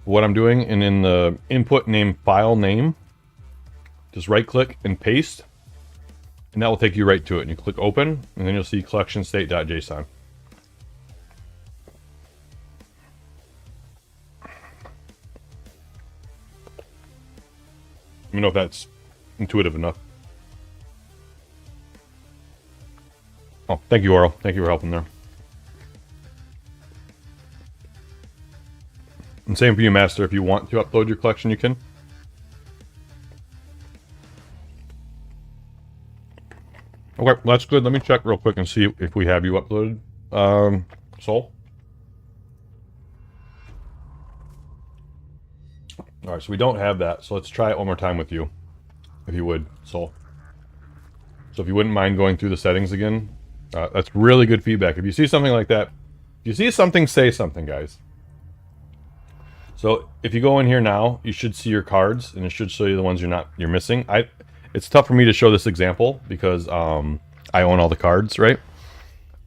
what I'm doing, and in the input name file name, just right click and paste, and that will take you right to it. And you click open, and then you'll see collection state.json. Let me know if that's intuitive enough. Oh, thank you, Oral. Thank you for helping there. And same for you, Master. If you want to upload your collection, you can. Okay, well, that's good. Let me check real quick and see if we have you uploaded, Soul. All right, so we don't have that. So let's try it one more time with you, if you would, Soul. So if you wouldn't mind going through the settings again, that's really good feedback. If you see something like that, if you see something, say something, guys. So if you go in here now, you should see your cards, and it should show you the ones you're missing. It's tough for me to show this example because I own all the cards, right?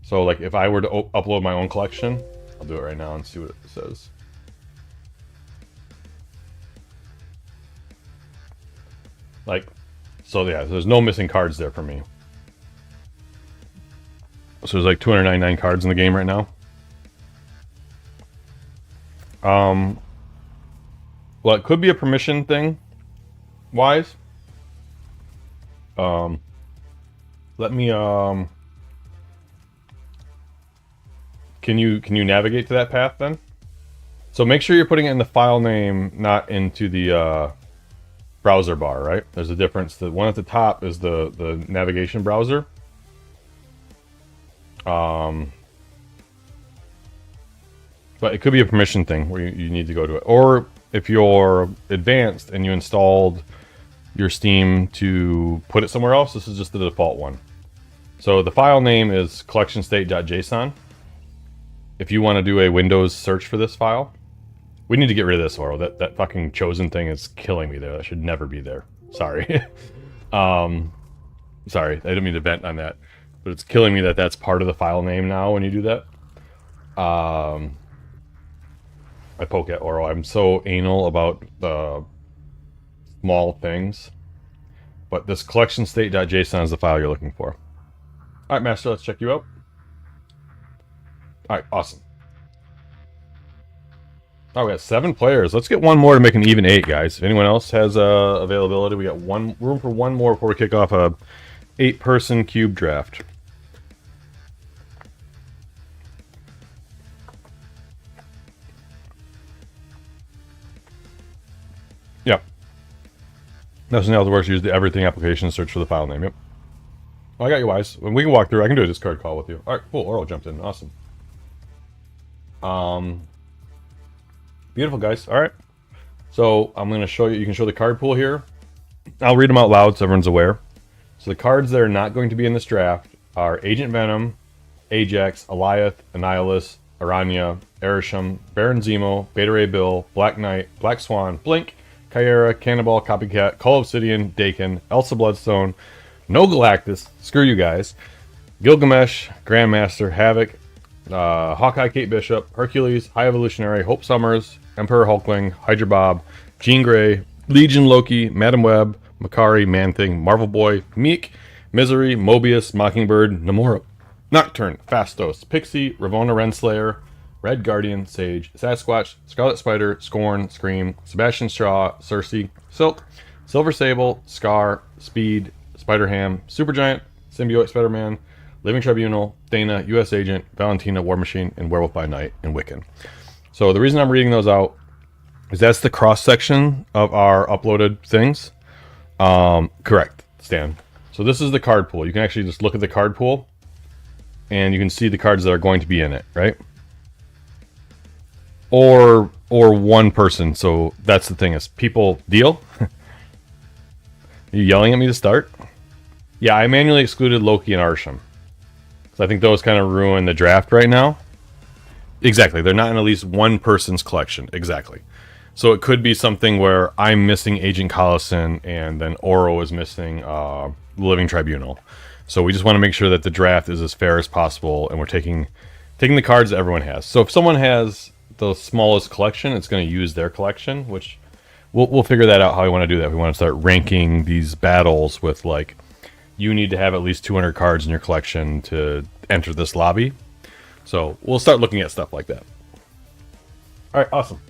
So like if I were to upload my own collection, I'll do it right now and see what it says. Like, so yeah, there's no missing cards there for me. So there's like 299 cards in the game right now. Well, it could be a permission thing, wise. Let me, can you navigate to that path then? So make sure you're putting it in the file name, not into the, browser bar, right? There's a difference. The one at the top is the navigation browser. But it could be a permission thing where you need to go to it. Or if you're advanced and you installed your Steam to put it somewhere else, this is just the default one. So the file name is collectionstate.json. If you want to do a Windows search for this file, we need to get rid of this, Oro. That fucking chosen thing is killing me there. That should never be there. Sorry. Sorry, I didn't mean to vent on that. But it's killing me that that's part of the file name now when you do that. I poke at Oro. I'm so anal about the small things. But this collection state.json is the file you're looking for. Alright, Master, let's check you out. Alright, awesome. Oh, we got 7 players. Let's get one more to make an even 8, guys. If anyone else has availability, we got room for one more before we kick off a 8-person cube draft. Yep. Nothing else works. Use the everything application to search for the file name. Yep. Well, I got you, Wise. When we can walk through, I can do a Discord call with you. All right, cool. Oral jumped in. Awesome. Beautiful, guys. All right. So I'm going to show you. You can show the card pool here. I'll read them out loud so everyone's aware. So the cards that are not going to be in this draft are Agent Venom, Ajax, Eliath, Annihilus, Aranya, Erisham, Baron Zemo, Beta Ray Bill, Black Knight, Black Swan, Blink, Kyera, Cannonball, Copycat, Call Obsidian, Dakin, Elsa Bloodstone, No Galactus, screw you guys, Gilgamesh, Grandmaster, Havoc, Hawkeye, Kate Bishop, Hercules, High Evolutionary, Hope Summers, Emperor Hulkling, Hydra Bob, Jean Grey, Legion Loki, Madam Web, Makari, Man-Thing, Marvel Boy, Meek, Misery, Mobius, Mockingbird, Namora, Nocturne, Fastos, Pixie, Ravonna Renslayer, Red Guardian, Sage, Sasquatch, Scarlet Spider, Scorn, Scream, Sebastian Shaw, Cersei, Silk, Silver Sable, Scar, Speed, Spider-Ham, Supergiant, Symbiote Spider-Man, Living Tribunal, Dana, U.S. Agent, Valentina, War Machine, and Werewolf by Night, and Wiccan. So the reason I'm reading those out is that's the cross-section of our uploaded things. Correct, Stan. So this is the card pool. You can actually just look at the card pool, and you can see the cards that are going to be in it, right? Or one person. So that's the thing is people deal. Are you yelling at me to start? Yeah, I manually excluded Loki and Arsham. So I think those kind of ruin the draft right now. Exactly. They're not in at least one person's collection. Exactly. So it could be something where I'm missing Agent Collison and then Oro is missing Living Tribunal. So we just want to make sure that the draft is as fair as possible and we're taking the cards that everyone has. So if someone has the smallest collection, it's going to use their collection, which we'll figure that out how we want to do that. We want to start ranking these battles with like, you need to have at least 200 cards in your collection to enter this lobby. So we'll start looking at stuff like that. All right, awesome.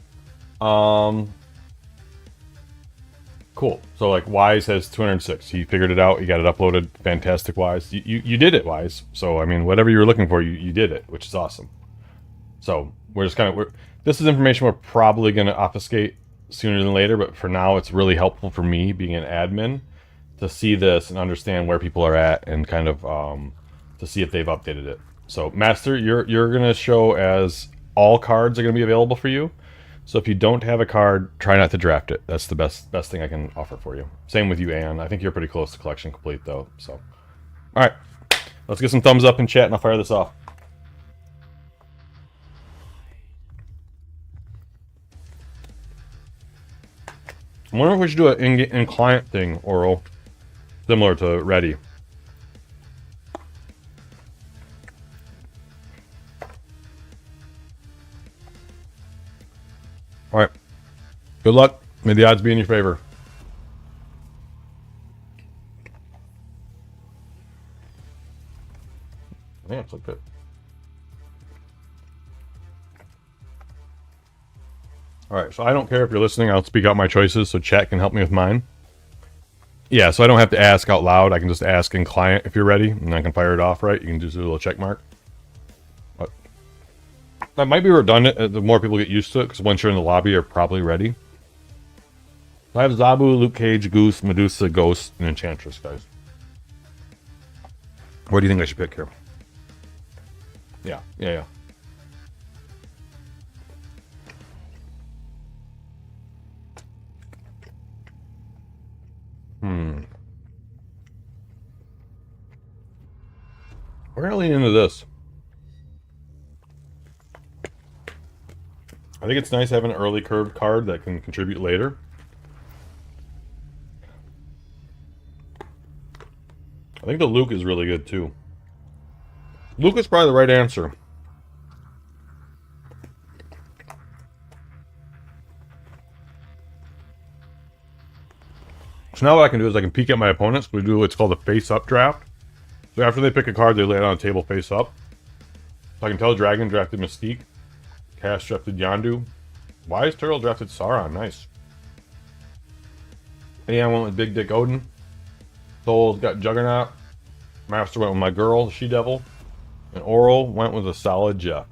Cool. So like Wise has 206. He figured it out. He got it uploaded. Fantastic, Wise. You did it, Wise. So I mean, whatever you were looking for, you did it, which is awesome. So we're just kind of this is information we're probably going to obfuscate sooner than later, but for now, it's really helpful for me being an admin to see this and understand where people are at and kind of to see if they've updated it. So Master, you're going to show as all cards are going to be available for you. So if you don't have a card, try not to draft it. That's the best thing I can offer for you. Same with you, Ann. I think you're pretty close to collection complete, though. So, all right, let's get some thumbs up in chat, and I'll fire this off. I wonder if we should do an in-client thing, Oral, similar to Ready. All right. Good luck. May the odds be in your favor. Yeah, it's like that. All right, so I don't care if you're listening. I'll speak out my choices so chat can help me with mine. Yeah, so I don't have to ask out loud. I can just ask in client if you're ready, and I can fire it off, right? You can just do a little check mark. But that might be redundant. The more people get used to it, because once you're in the lobby, you're probably ready. I have Zabu, Luke Cage, Goose, Medusa, Ghost, and Enchantress, guys. What do you think I should pick here? Yeah. We're gonna lean into this. I think it's nice having an early curved card that can contribute later. I think the Luke is really good too. Luke is probably the right answer. So now what I can do is I can peek at my opponents. We do what's called a face-up draft. So after they pick a card, they lay it on a table face-up. So I can tell Dragon drafted Mystique. Cash drafted Yondu. Wise Turtle drafted Sauron. Nice. I went with Big Dick Odin. Soul's got Juggernaut. Master went with my girl, the She-Devil. And Oral went with a solid Jeff.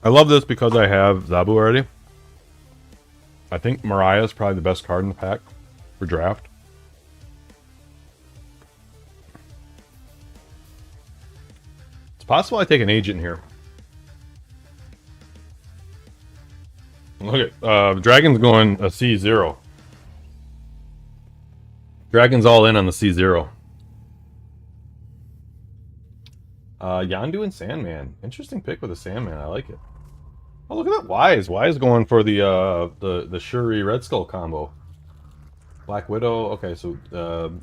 I love this because I have Zabu already. I think Mariah is probably the best card in the pack for draft. It's possible I take an agent here. Look at Dragon's going a C0. Dragon's all in on the C0. Yondu and Sandman. Interesting pick with the Sandman. I like it. Oh, look at that Wise. Wise going for the Shuri Red Skull combo. Black Widow. Okay, so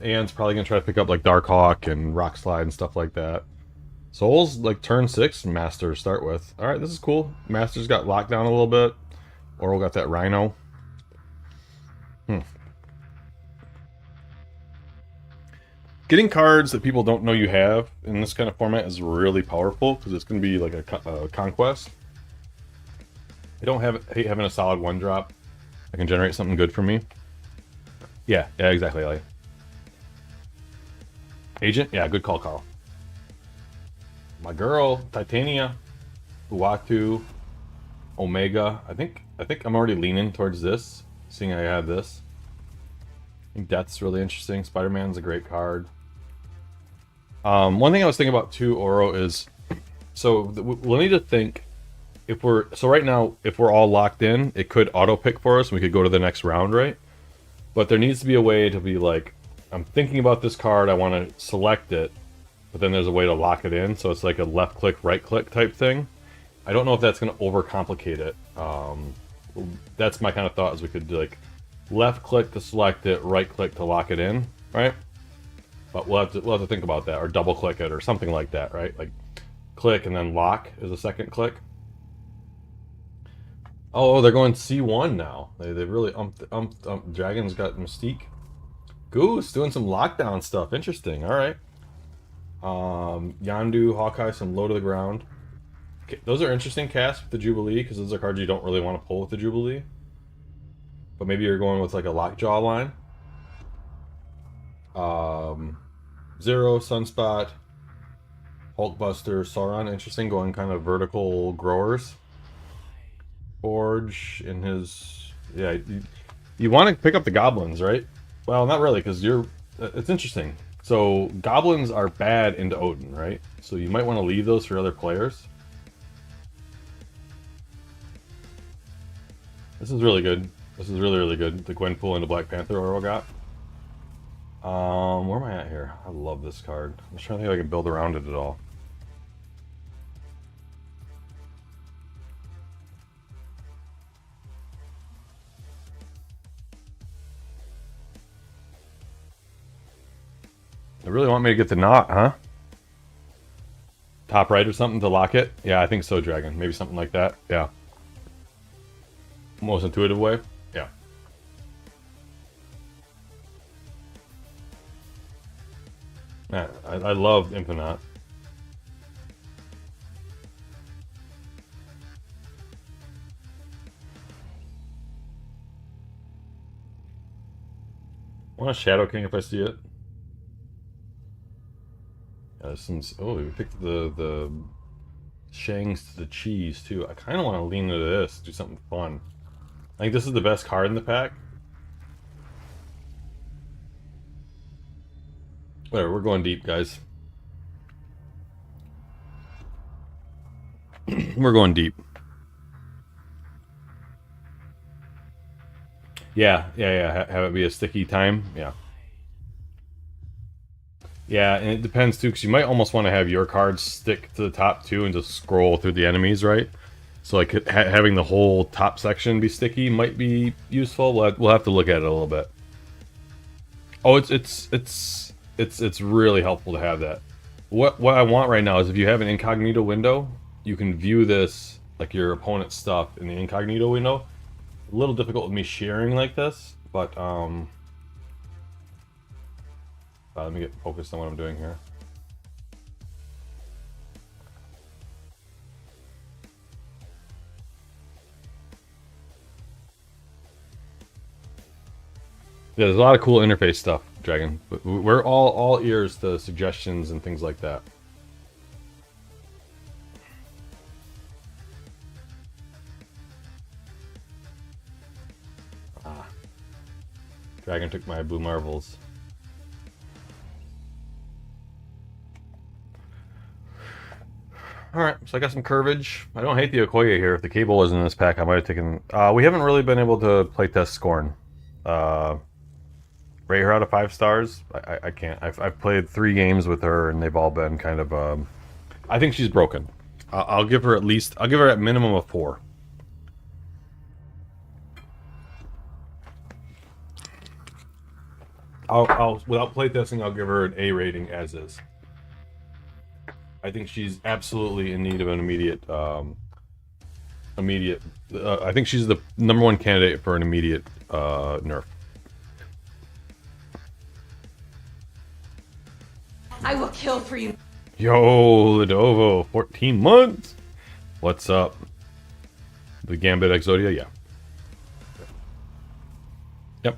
Ann's probably gonna try to pick up like Darkhawk and Rock Slide and stuff like that. Soul's like turn 6 Master to start with. All right, this is cool. Master's got locked down a little bit. Oral got that Rhino. Getting cards that people don't know you have in this kind of format is really powerful because it's going to be like a conquest. I hate having a solid 1-drop. I can generate something good for me. Yeah, exactly. Like Agent, yeah, good call, Carl. My girl, Titania, Uatu, Omega. I think I'm already leaning towards this, seeing I have this. I think Death's really interesting. Spider-Man's a great card. One thing I was thinking about too, Oro, is we'll need to think right now if we're all locked in, it could auto pick for us and we could go to the next round, right? But there needs to be a way to be like, I'm thinking about this card, I want to select it, but then there's a way to lock it in, so it's like a left click, right click type thing. I don't know if that's going to overcomplicate it. That's my kind of thought, is we could do like left click to select it, right click to lock it in, right? But we'll have to think about that, or double click it, or something like that, right? Like click and then lock is a second click. Oh, they're going C1 now. They really Dragon's got Mystique. Goose doing some lockdown stuff. Interesting. All right. Yondu, Hawkeye, some low to the ground. Okay, those are interesting casts with the Jubilee, because those are cards you don't really want to pull with the Jubilee. But maybe you're going with like a Lockjaw line. Zero, Sunspot, Hulkbuster, Sauron. Interesting, going kind of vertical growers. Forge in his... Yeah, you want to pick up the goblins, right? Well, not really, because you're... It's interesting. So, goblins are bad into Odin, right? So you might want to leave those for other players. This is really good. This is really, really good. The Gwenpool and the Black Panther Oro got. Where am I at here? I love this card. I'm just trying to think if I can build around it at all. They really want me to get the knot, huh? Top right or something to lock it? Yeah, I think so, Dragon. Maybe something like that. Yeah. Most intuitive way? Yeah. Man, I love Infinite. I want a Shadow King if I see it. Oh, we picked the Shangs to the cheese too. I kind of want to lean into this, do something fun. I think this is the best card in the pack. Whatever, we're going deep, guys. We're going deep. Yeah. Have it be a sticky time. Yeah. Yeah, and it depends too, because you might almost want to have your cards stick to the top too and just scroll through the enemies, right? So like having the whole top section be sticky might be useful. We'll have to look at it a little bit. Oh, it's really helpful to have that. What I want right now is, if you have an incognito window, you can view this, like your opponent's stuff, in the incognito window. A little difficult with me sharing like this, but let me get focused on what I'm doing here. Yeah, there's a lot of cool interface stuff, Dragon. We're all ears to suggestions and things like that. Ah. Dragon took my Blue Marvels. Alright, so I got some Curvage. I don't hate the Okoye here. If the cable was in this pack, I might have taken... we haven't really been able to playtest Scorn. Rate her out of 5 stars? I can't. I've played 3 games with her, and they've all been kind of... I think she's broken. I'll give her at least... I'll give her at minimum a 4. Without playtesting, I'll give her an A rating as is. I think she's absolutely in need of an immediate, I think she's the #1 candidate for an immediate nerf. I will kill for you. Yo, Ladovo, 14 months. What's up? The Gambit Exodia, yeah. Yep.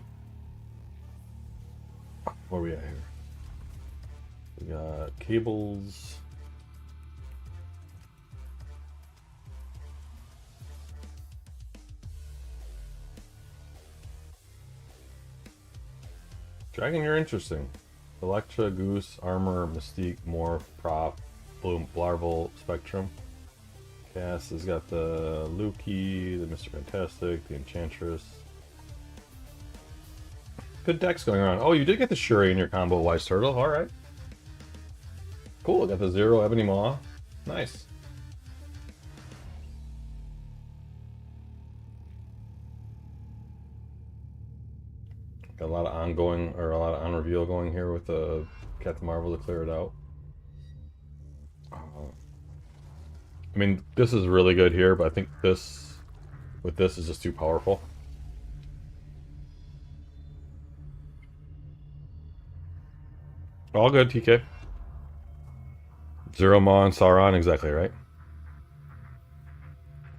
Where are we at here? We got cables. Dragon, you're interesting. Electra, Goose, Armor, Mystique, Morph, Prop, Bloom, Larval, Spectrum. Cass has got the Lukey, the Mr. Fantastic, the Enchantress. Good decks going on. Oh, you did get the Shuri in your combo, Wise Turtle. Alright. Cool, got the 0 Ebony Maw. Nice. Got a lot of ongoing, or a lot of on reveal going here with the Captain Marvel to clear it out. I mean, this is really good here, but I think this, with this, is just too powerful. All good, TK. 0 Maw and Sauron, exactly right.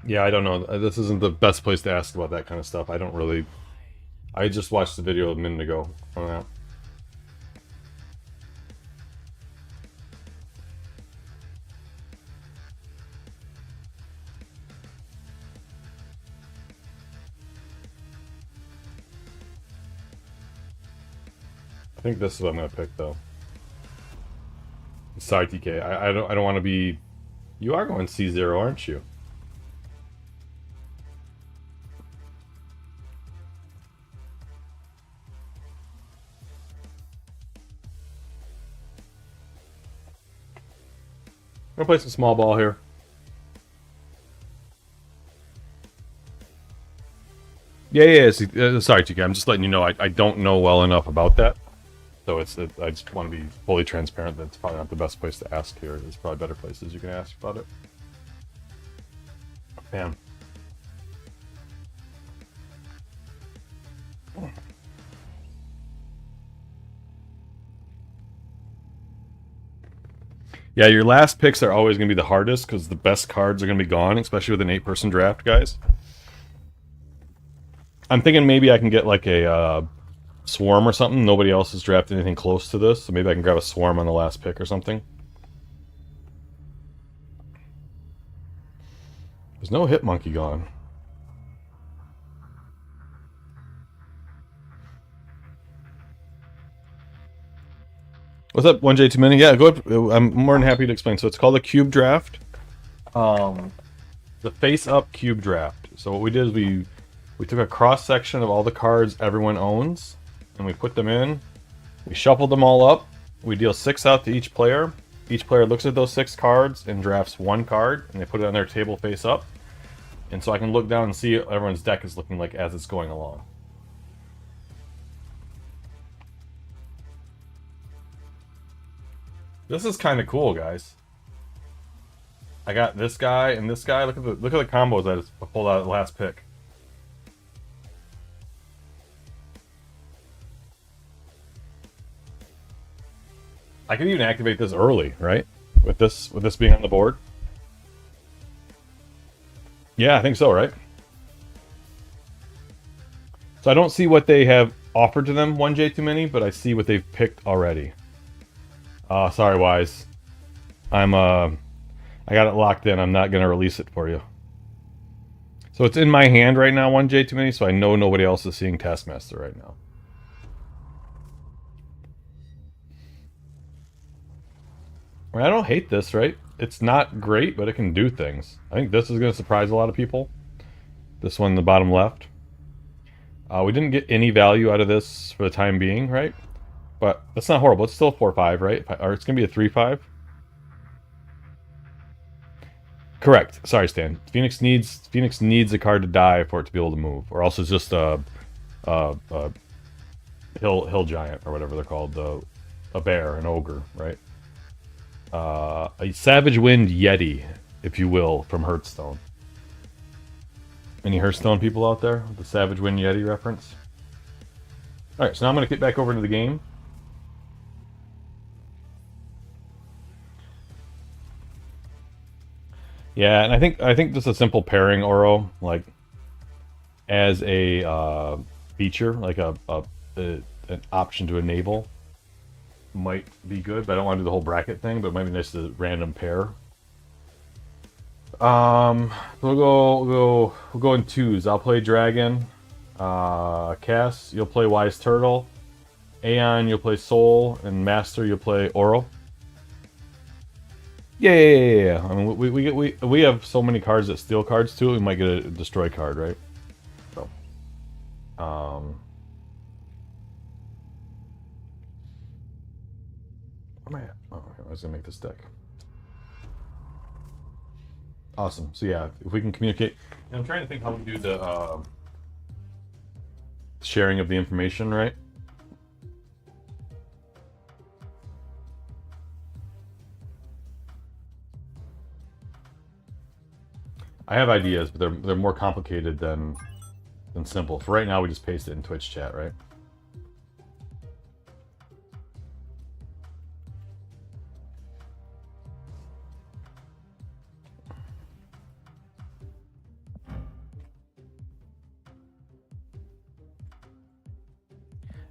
Yeah, I don't know. This isn't the best place to ask about that kind of stuff. I don't really... I just watched the video a minute ago on that. I think this is what I'm gonna pick, though. Sorry, TK. I don't want to be... You are going C0, aren't you? I'm gonna play some small ball here. Yeah. Sorry, TK. I'm just letting you know I don't know well enough about that. So I just want to be fully transparent. That's probably not the best place to ask here. There's probably better places you can ask about it. Man. Yeah, your last picks are always going to be the hardest because the best cards are going to be gone, especially with an 8-person draft, guys. I'm thinking maybe I can get like a swarm or something. Nobody else has drafted anything close to this, so maybe I can grab a swarm on the last pick or something. There's no hit monkey gone. What's up, 1J too many? Yeah, go ahead. I'm more than happy to explain. So it's called a cube draft. The face-up cube draft. So what we did is we took a cross-section of all the cards everyone owns, and we put them in. We shuffled them all up. We deal 6 out to each player. Each player looks at those 6 cards and drafts 1 card, and they put it on their table face up. And so I can look down and see what everyone's deck is looking like as it's going along. This is kind of cool, guys. I got this guy and this guy. Look at the combos I just pulled out of the last pick. I could even activate this early, right? With this being on the board. Yeah, I think so, right? So I don't see what they have offered to them, 1J too many, but I see what they've picked already. Sorry, Wise. I got it locked in. I'm not gonna release it for you. So it's in my hand right now, 1J too many, so I know nobody else is seeing Taskmaster right now. I mean, I don't hate this, right? It's not great, but it can do things. I think this is going to surprise a lot of people. This one in the bottom left. We didn't get any value out of this for the time being, right? But that's not horrible. It's still a 4-5, right? Or it's going to be a 3-5. Correct. Sorry, Stan. Phoenix needs a card to die for it to be able to move, or else it's just a hill giant or whatever they're called, a bear, an ogre, right? A Savage Wind Yeti, if you will, from Hearthstone. Any Hearthstone people out there with the Savage Wind Yeti reference? Alright, so now I'm going to get back over into the game. Yeah, and I think just a simple pairing Oro, like, as a feature, like an option to enable, might be good, but I don't want to do the whole bracket thing, but it might be nice to random pair. We'll go in twos. I'll play Dragon. Cass, you'll play Wise Turtle. Aeon, you'll play Soul, and Master, you'll play Oro. Yeah. I mean, we have so many cards that steal cards too. We might get a destroy card, right? So, where am I at? Oh, okay. I was gonna make this deck. Awesome. So yeah, if we can communicate, and I'm trying to think how we do the sharing of the information, right? I have ideas, but they're more complicated than simple. For right now, we just paste it in Twitch chat, right?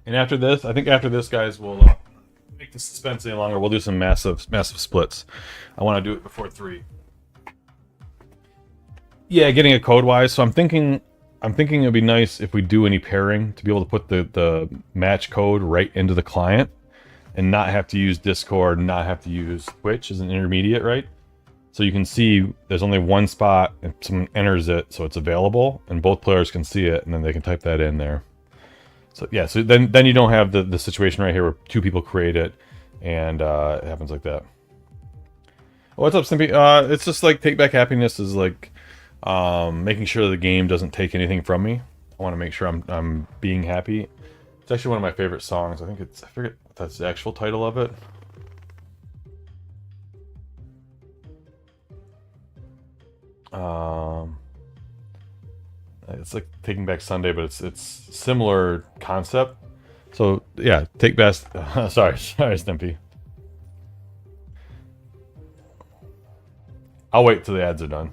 And after this, I think after this, guys, we'll make the suspense any longer. We'll do some massive splits. I want to do it before 3. Yeah, getting it code-wise. So I'm thinking it'd be nice if we do any pairing to be able to put the match code right into the client and not have to use Discord, not have to use Twitch as an intermediate, right? So you can see there's only one spot and someone enters it, so it's available, and both players can see it, and then they can type that in there. So yeah, so then you don't have the situation right here where 2 people create it, and it happens like that. What's up, Stimpy? It's just like Take Back Happiness is like making sure the game doesn't take anything from me. I want to make sure I'm being happy. It's actually one of my favorite songs. I forget if that's the actual title of it. It's like Taking Back Sunday, but it's similar concept. So yeah, Take Best. Sorry, Stimpy. I'll wait till the ads are done.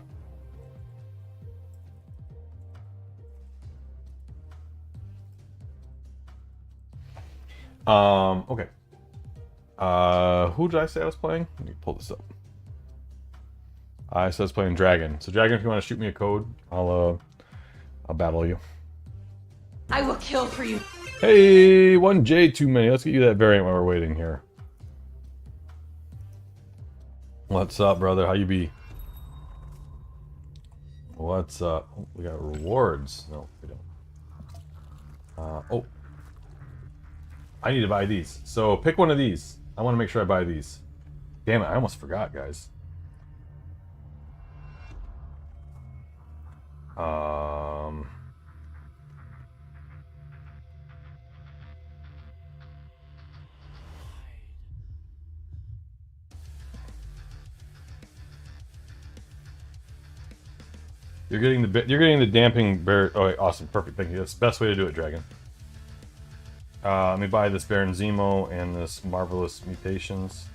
Okay. Who did I say I was playing? Let me pull this up. I said I was playing Dragon. So Dragon, if you want to shoot me a code, I'll battle you. I will kill for you. Hey, 1J too many. Let's get you that variant while we're waiting here. What's up, brother? How you be? What's up? Oh, we got rewards. No, we don't. Oh. I need to buy these. So pick one of these. I want to make sure I buy these. Damn it, I almost forgot, guys. You're getting the damping bear. Oh, wait, awesome, perfect. Thank you. That's the best way to do it, Dragon. Let me buy this Baron Zemo and this Marvelous Mutations.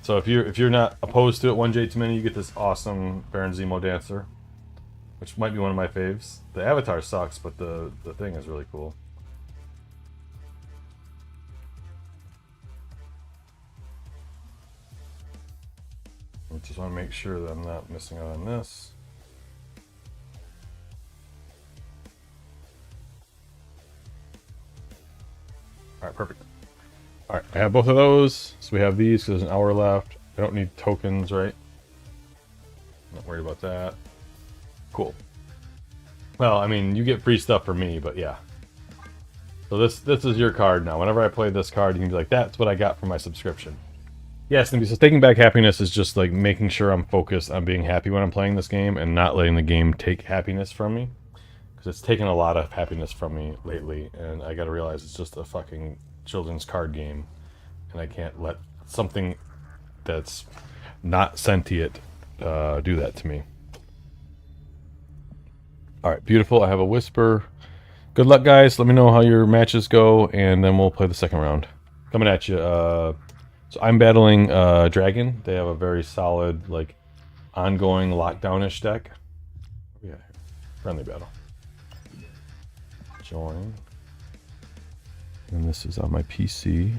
So if you're not opposed to it, 1J too many, you get this awesome Baron Zemo dancer, which might be one of my faves. The avatar sucks, but the thing is really cool. I just want to make sure that I'm not missing out on this. Alright, perfect. Alright, I have both of those. So we have these because there's an hour left. I don't need tokens, right? Not worried about that. Cool. Well, I mean, you get free stuff for me, but yeah. So this is your card now. Whenever I play this card, you can be like, that's what I got for my subscription. Yes, and so Taking Back Happiness is just like making sure I'm focused on being happy when I'm playing this game and not letting the game take happiness from me. It's taken a lot of happiness from me lately, and I gotta realize it's just a fucking children's card game, and I can't let something that's not sentient do that to me. Alright, beautiful. I have a Whisper. Good luck, guys. Let me know how your matches go, and then we'll play the second round. Coming at you. So I'm battling Dragon. They have a very solid, like, ongoing lockdown-ish deck. Yeah, friendly battle. Join. And this is on my PC.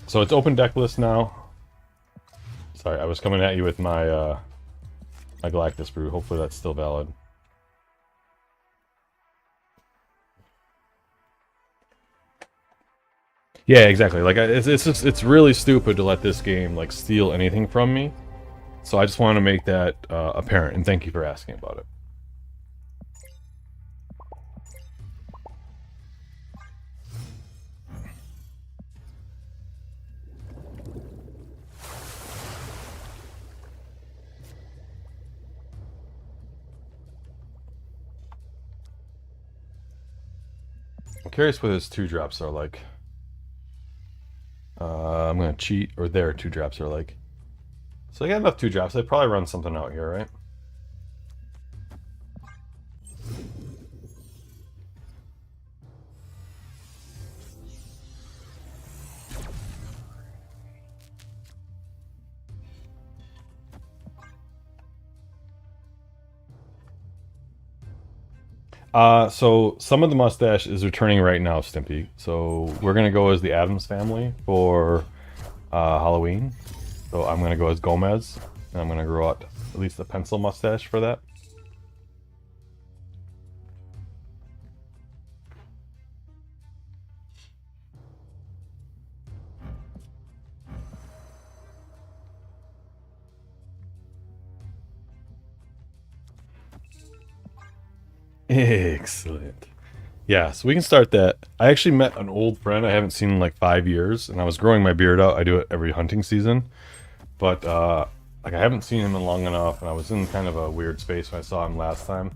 So it's open deck list now. Sorry, I was coming at you with my my Galactus brew. Hopefully that's still valid. Yeah, exactly. Like it's really stupid to let this game like steal anything from me. So I just want to make that apparent, and thank you for asking about it. I'm curious what his 2-drops are like. I'm gonna cheat, or their 2-drops are like. So I got enough 2-drops. I'd probably run something out here, right? So some of the mustache is returning right now, Stimpy. So we're gonna go as the Addams family for Halloween. So I'm gonna go as Gomez, and I'm gonna grow out at least a pencil mustache for that. Excellent. Yeah, so we can start that. I actually met an old friend I haven't seen in like 5 years, and I was growing my beard out. I do it every hunting season, but like I haven't seen him in long enough, and I was in kind of a weird space when I saw him last time,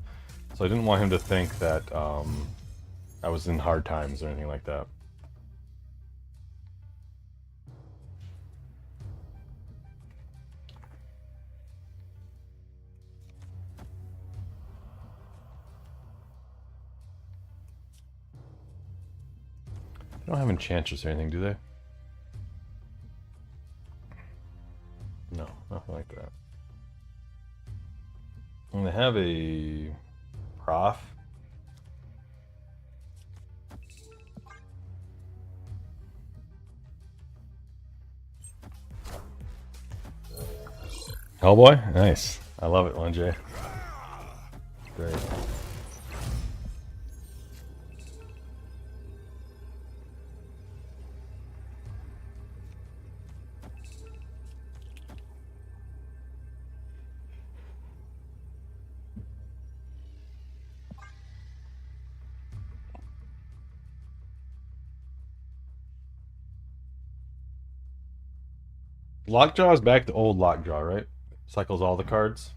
so I didn't want him to think that I was in hard times or anything like that. They don't have enchanters or anything, do they? No, nothing like that. And they have a prof. Hellboy? Nice. I love it, 1J. Great. Lockjaw is back to old Lockjaw, right? Cycles all the cards.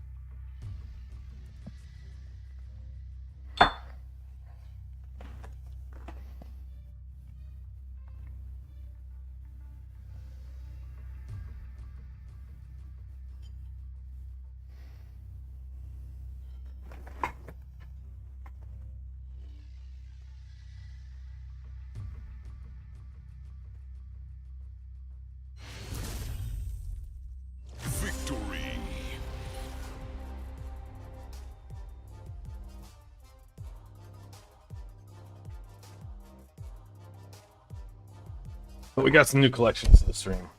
Victory. But we got some new collections to the stream.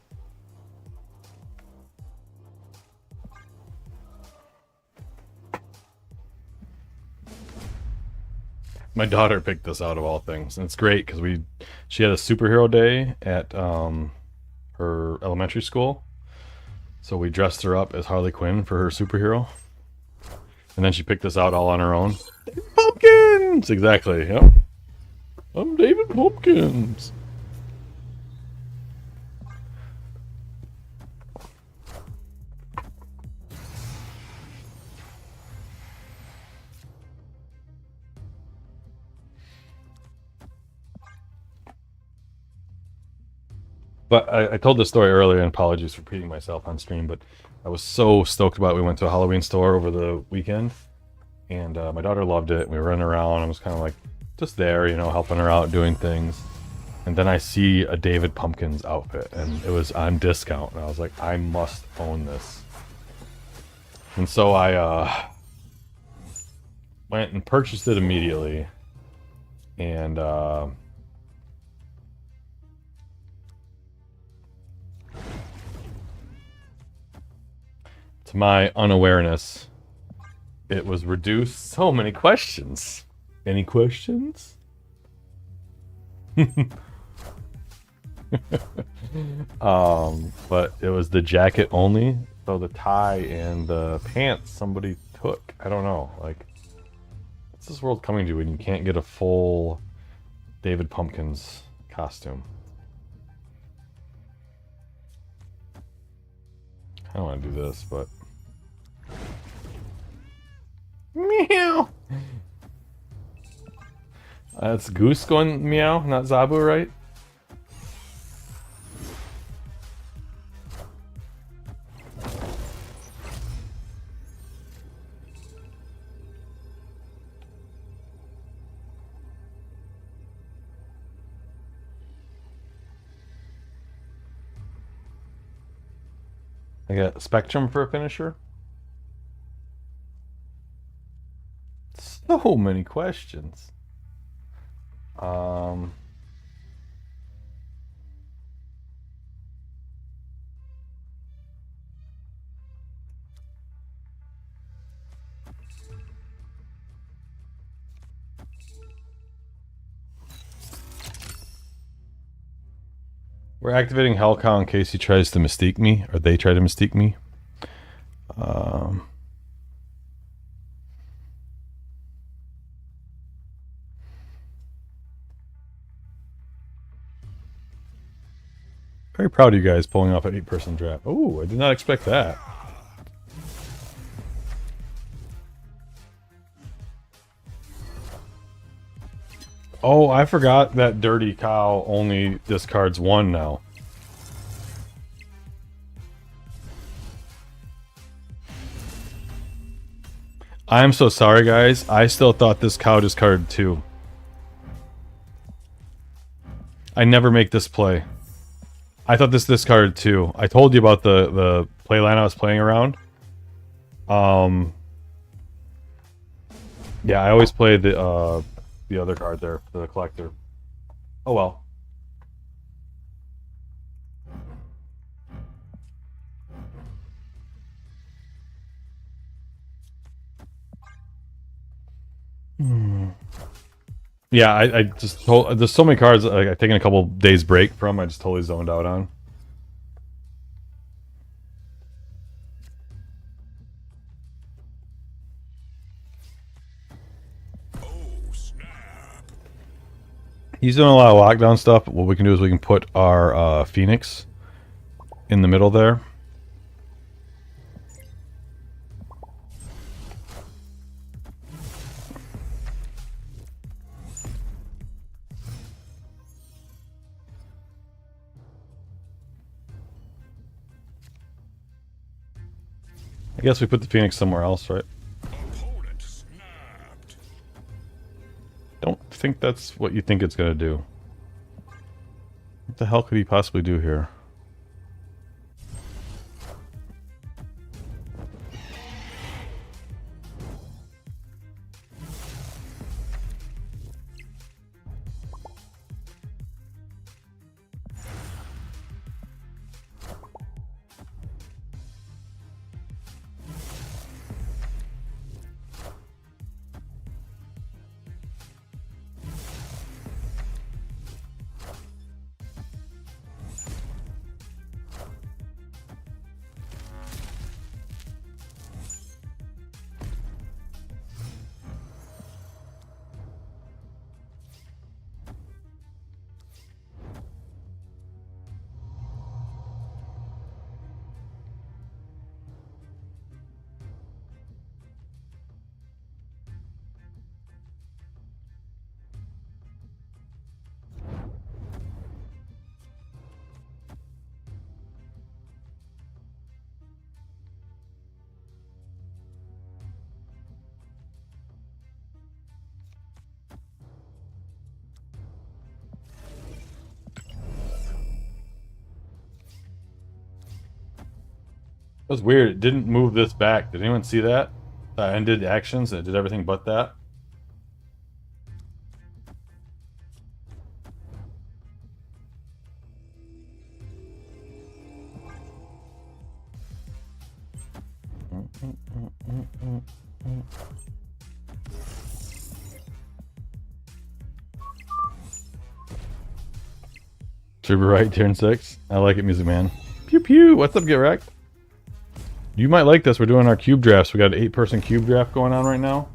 My daughter picked this out of all things, and it's great because she had a superhero day at her elementary school, so we dressed her up as Harley Quinn for her superhero, and then she picked this out all on her own. David Pumpkins, exactly. Yep, I'm David Pumpkins. But I told this story earlier, and apologies for repeating myself on stream, but I was so stoked about it. We went to a Halloween store over the weekend, and my daughter loved it. We were running around. I was kind of like just there, helping her out, doing things. And then I see a David Pumpkins outfit, and it was on discount. And I was like, I must own this. And so I went and purchased it immediately. And to my unawareness, it was reduced. So many questions. Any questions? But it was the jacket only. So the tie and the pants somebody took. I don't know. Like, what's this world coming to when you can't get a full David Pumpkins costume? I don't want to do this, but meow. That's Goose going meow, not Zabu, right? I got Spectrum for a finisher. So many questions. We're activating Hellcow in case he tries to mystique me, or they try to mystique me. Very proud of you guys pulling off an 8-person draft. Oh, I did not expect that. Oh, I forgot that Dirty Cow only discards 1 now. I'm so sorry, guys. I still thought this cow discarded 2. I never make this play. I thought this discarded 2. I told you about the play line I was playing around. Yeah, I always play the other card there, the collector. Oh well. Yeah, I just told, there's so many cards I've taken a couple days break from. I just totally zoned out on. He's doing a lot of lockdown stuff. What we can do is we can put our Phoenix in the middle there. I guess we put the Phoenix somewhere else, right? Don't think that's what you think it's going to do. What the hell could he possibly do here? That was weird. It didn't move this back. Did anyone see that? Ended actions. It did everything but that. Super right, turn 6. I like it, Music Man. Pew pew. What's up, Get Wrecked? You might like this. We're doing our cube drafts. We got an 8-person cube draft going on right now.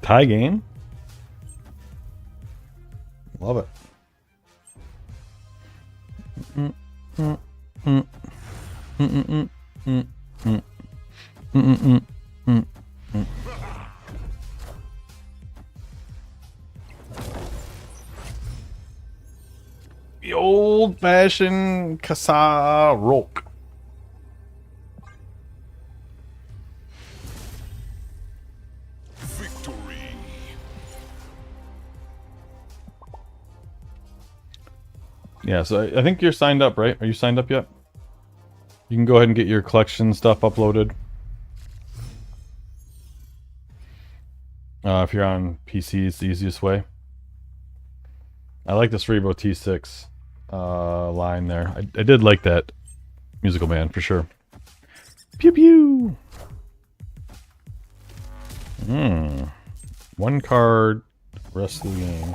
tie game. Love it. The old-fashioned Kasarok. Victory. Yeah, so I think you're signed up, right? Are you signed up yet? You can go ahead and get your collection stuff uploaded. If you're on PC, it's the easiest way. I like the Cerebro T6 line there. I did like that musical band for sure. Pew pew. One card, rest of the game.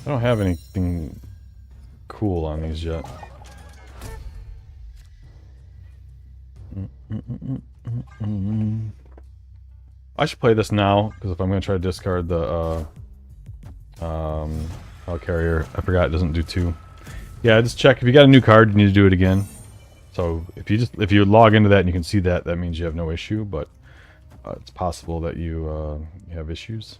I don't have anything cool on these yet. I should play this now, because if I'm going to try to discard the Hell Carrier, I forgot it doesn't do 2. Yeah, just check. If you got a new card, you need to do it again. So if you log into that and you can see that, that means you have no issue, but it's possible that you have issues.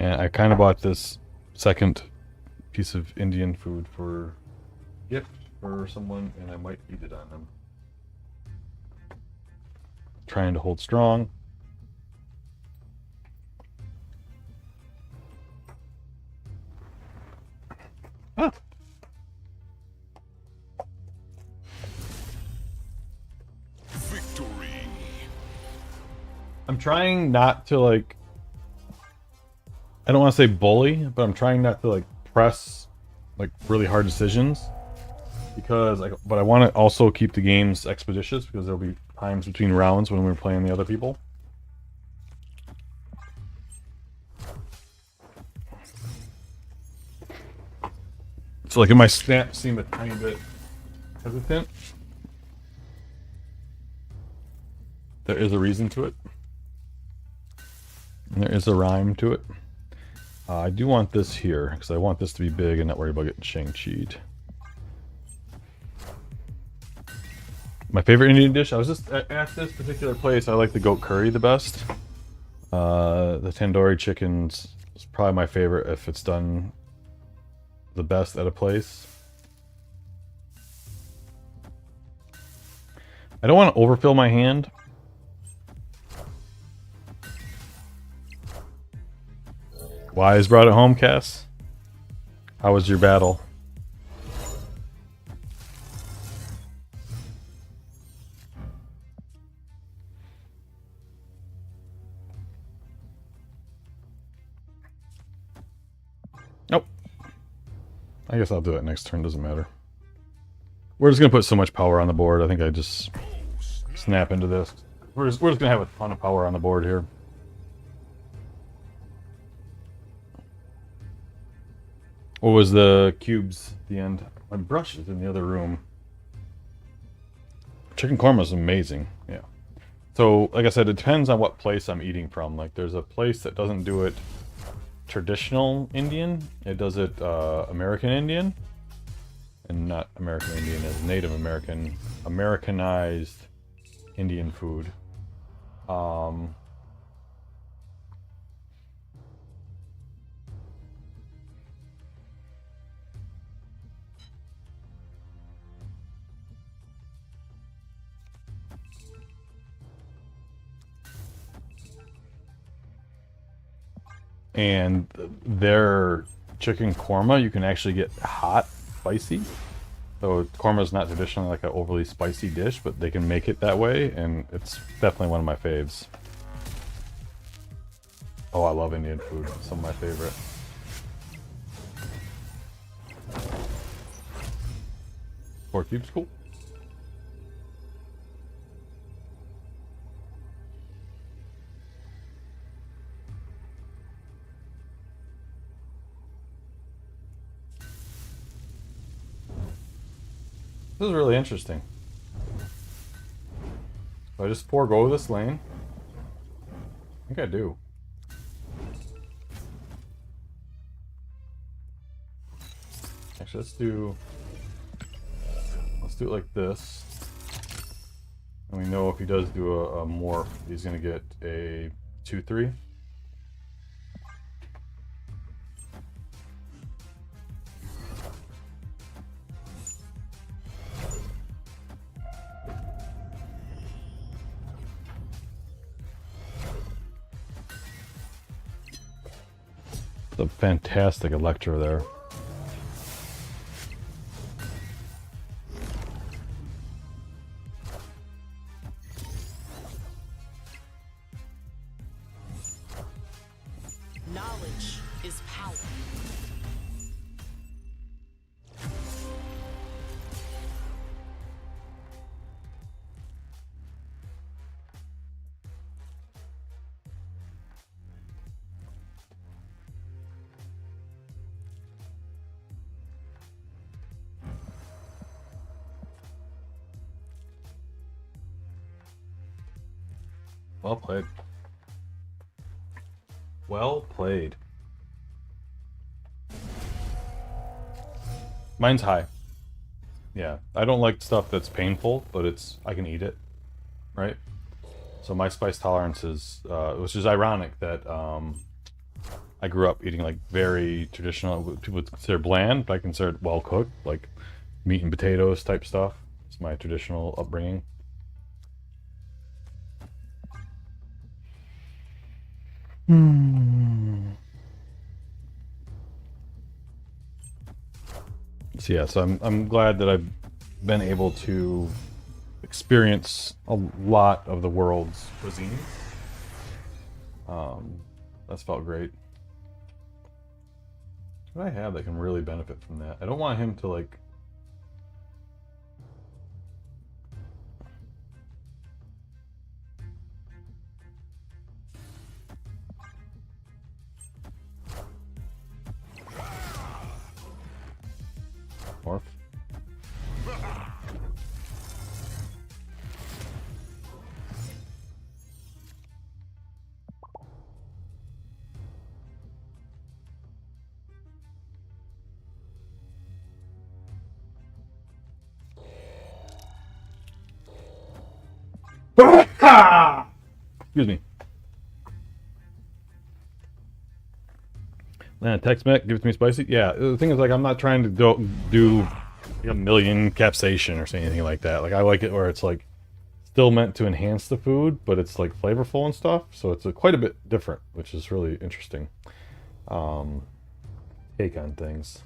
And I kind of bought this second piece of Indian food for gift for someone, and I might eat it on them. Trying to hold strong. Ah. Victory. I'm trying not to, like, I don't want to say bully, but I'm trying not to, like, press, like, really hard decisions. Because, but I want to also keep the games expeditious, because there'll be times between rounds when we're playing the other people. So, like, if my stamps seem a tiny bit hesitant, there is a reason to it. And there is a rhyme to it. I do want this here, because I want this to be big and not worry about getting Shang-Chi'd. My favorite Indian dish, I was just at this particular place, I like the goat curry the best. The tandoori chicken's is probably my favorite if it's done the best at a place. I don't want to overfill my hand. Wise brought it home, Cass. How was your battle? Nope. I guess I'll do it next turn, doesn't matter. We're just gonna put so much power on the board, I think I just snap into this. We're just gonna have a ton of power on the board here. What was the cubes at the end? My brush is in the other room. Chicken korma is amazing. Yeah. So, like I said, it depends on what place I'm eating from. Like, there's a place that doesn't do it traditional Indian. It does it American Indian. And not American Indian as Native American. Americanized Indian food. And their chicken korma, you can actually get hot, spicy. So korma is not traditionally like an overly spicy dish, but they can make it that way, and it's definitely one of my faves. Oh, I love Indian food. Some of my favorite. Pork cube's cool. This is really interesting. Do I just forego this lane? I think I do. Actually, let's do it like this. And we know if he does do a morph, he's gonna get a 2-3. It's a fantastic Electro there. Knowledge is power. Well played. Well played. Mine's high. Yeah, I don't like stuff that's painful, but I can eat it, right? So my spice tolerance is, which is ironic that I grew up eating like very traditional, what people would consider bland, but I consider it well cooked, like meat and potatoes type stuff. It's my traditional upbringing. So yeah, so I'm glad that I've been able to experience a lot of the world's cuisine. That's felt great. What do I have that can really benefit from that? I don't want him to like. Morph. Excuse me. Tex-Mex, give it to me spicy. Yeah, the thing is, like, I'm not trying to do a million capsaicin or anything like that. Like, I like it where it's like still meant to enhance the food, but it's like flavorful and stuff. So it's quite a bit different, which is really interesting. Take on things.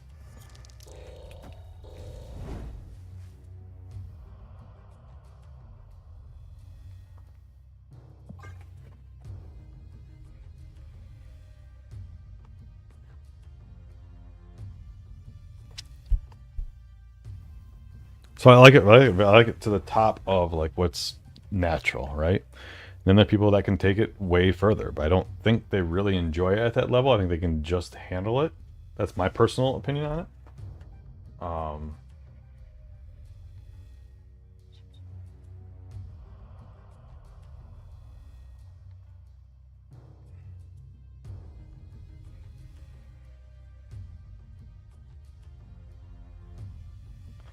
So I like it. I like it to the top of like what's natural, right? Then there are people that can take it way further, but I don't think they really enjoy it at that level. I think they can just handle it. That's my personal opinion on it.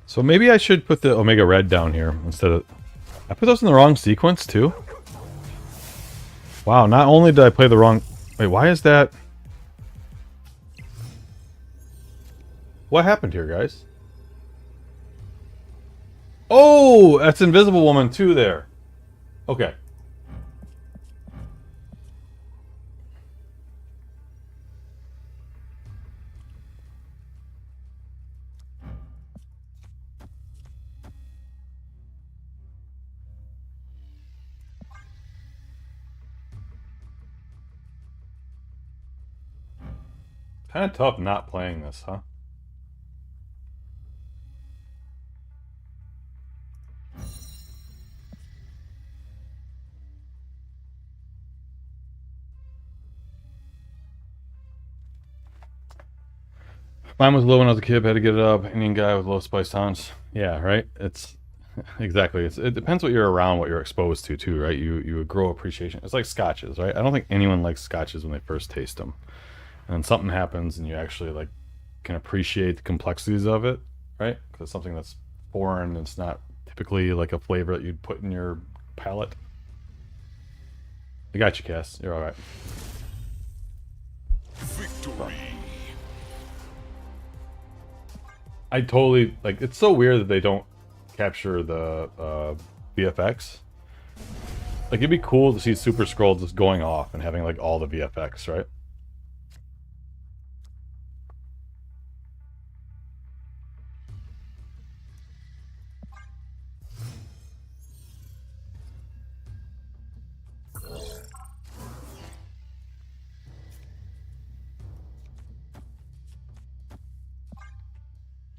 So maybe I should put the Omega Red down here instead of... I put those in the wrong sequence too? Wow, not only did I play the wrong... Wait, why is that... What happened here, guys? Oh, that's Invisible Woman too there. Okay. Kind of tough not playing this, huh? Mine was low when I was a kid. Had to get it up. Indian guy with low spice tolerance. Yeah, right. It's exactly. It depends what you're around, what you're exposed to, too, right? You grow appreciation. It's like scotches, right? I don't think anyone likes scotches when they first taste them, and then something happens, and you actually like can appreciate the complexities of it, right? Because it's something that's foreign. It's not typically like a flavor that you'd put in your palate. I got you, Cass. You're all right. Victory. I totally like. It's so weird that they don't capture the VFX. Like it'd be cool to see Super Scroll just going off and having like all the VFX, right?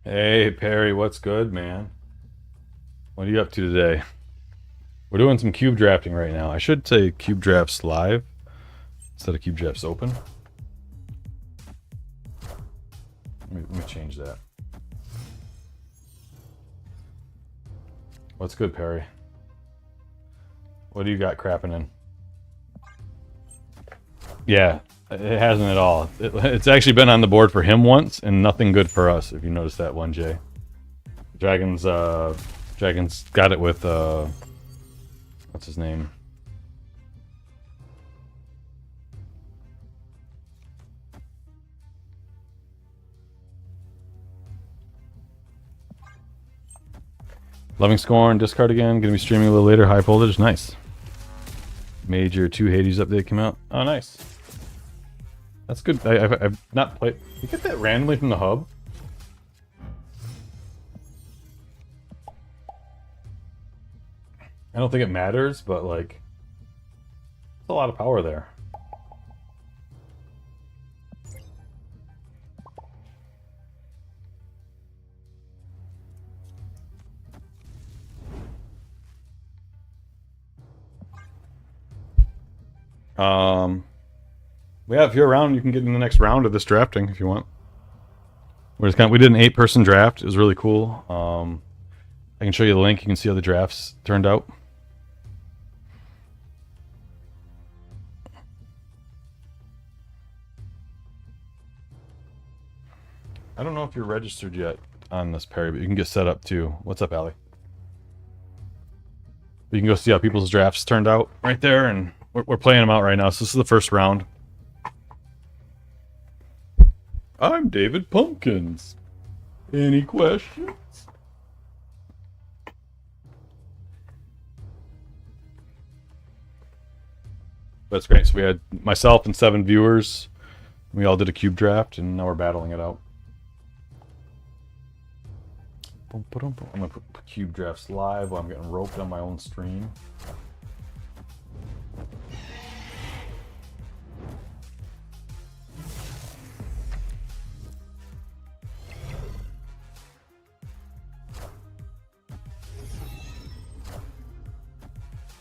Hey Perry, what's good, man? What are you up to today? We're doing some cube drafting right now. I should say cube drafts live instead of cube drafts open. Let me change that. What's good, Perry? What do you got crapping in? Yeah, it hasn't at all. It's actually been on the board for him once, and nothing good for us. If you noticed that one, Jay. Dragons got it with what's his name? Loving Scorn, discard again. Gonna be streaming a little later. High voltage, nice. Major 2 Hades update came out. Oh, nice. That's good. I've not played. You get that randomly from the hub? I don't think it matters, but like, there's a lot of power there. Yeah, if you're around, you can get in the next round of this drafting if you want. We did an 8-person draft. It was really cool. I can show you the link. You can see how the drafts turned out. I don't know if you're registered yet on this, Perry, but you can get set up too. What's up, Allie? You can go see how people's drafts turned out right there, and we're playing them out right now. So this is the first round. I'm David Pumpkins. Any questions? That's great. So we had myself and 7 viewers. We all did a cube draft, and now we're battling it out. I'm gonna put cube drafts live while I'm getting roped on my own stream.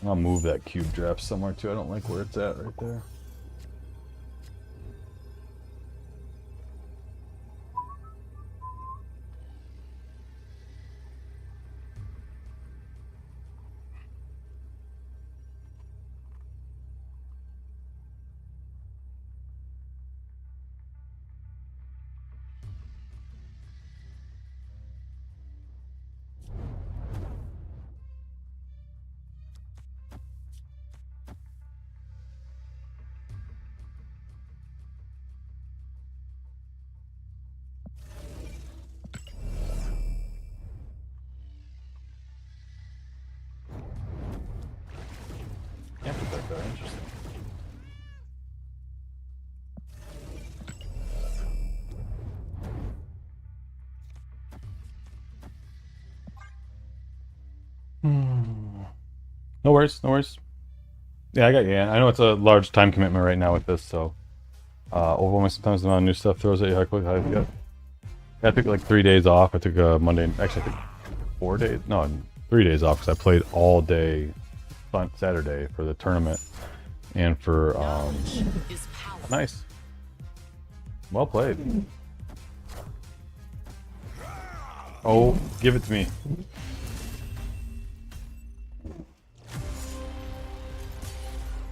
I'll move that cube draft somewhere too. I don't like where it's at right there. Can't put that there. Interesting. No worries, no worries. Yeah, I got you. I know it's a large time commitment right now with this, so Overwhelming sometimes the amount of new stuff throws at you. How quick? Yeah, I took like 3 days off. I took Monday. Actually, I took 4 days. No, 3 days off because I played all day on Saturday for the tournament and for Knowledge is power. nice. Well played. Oh, give it to me.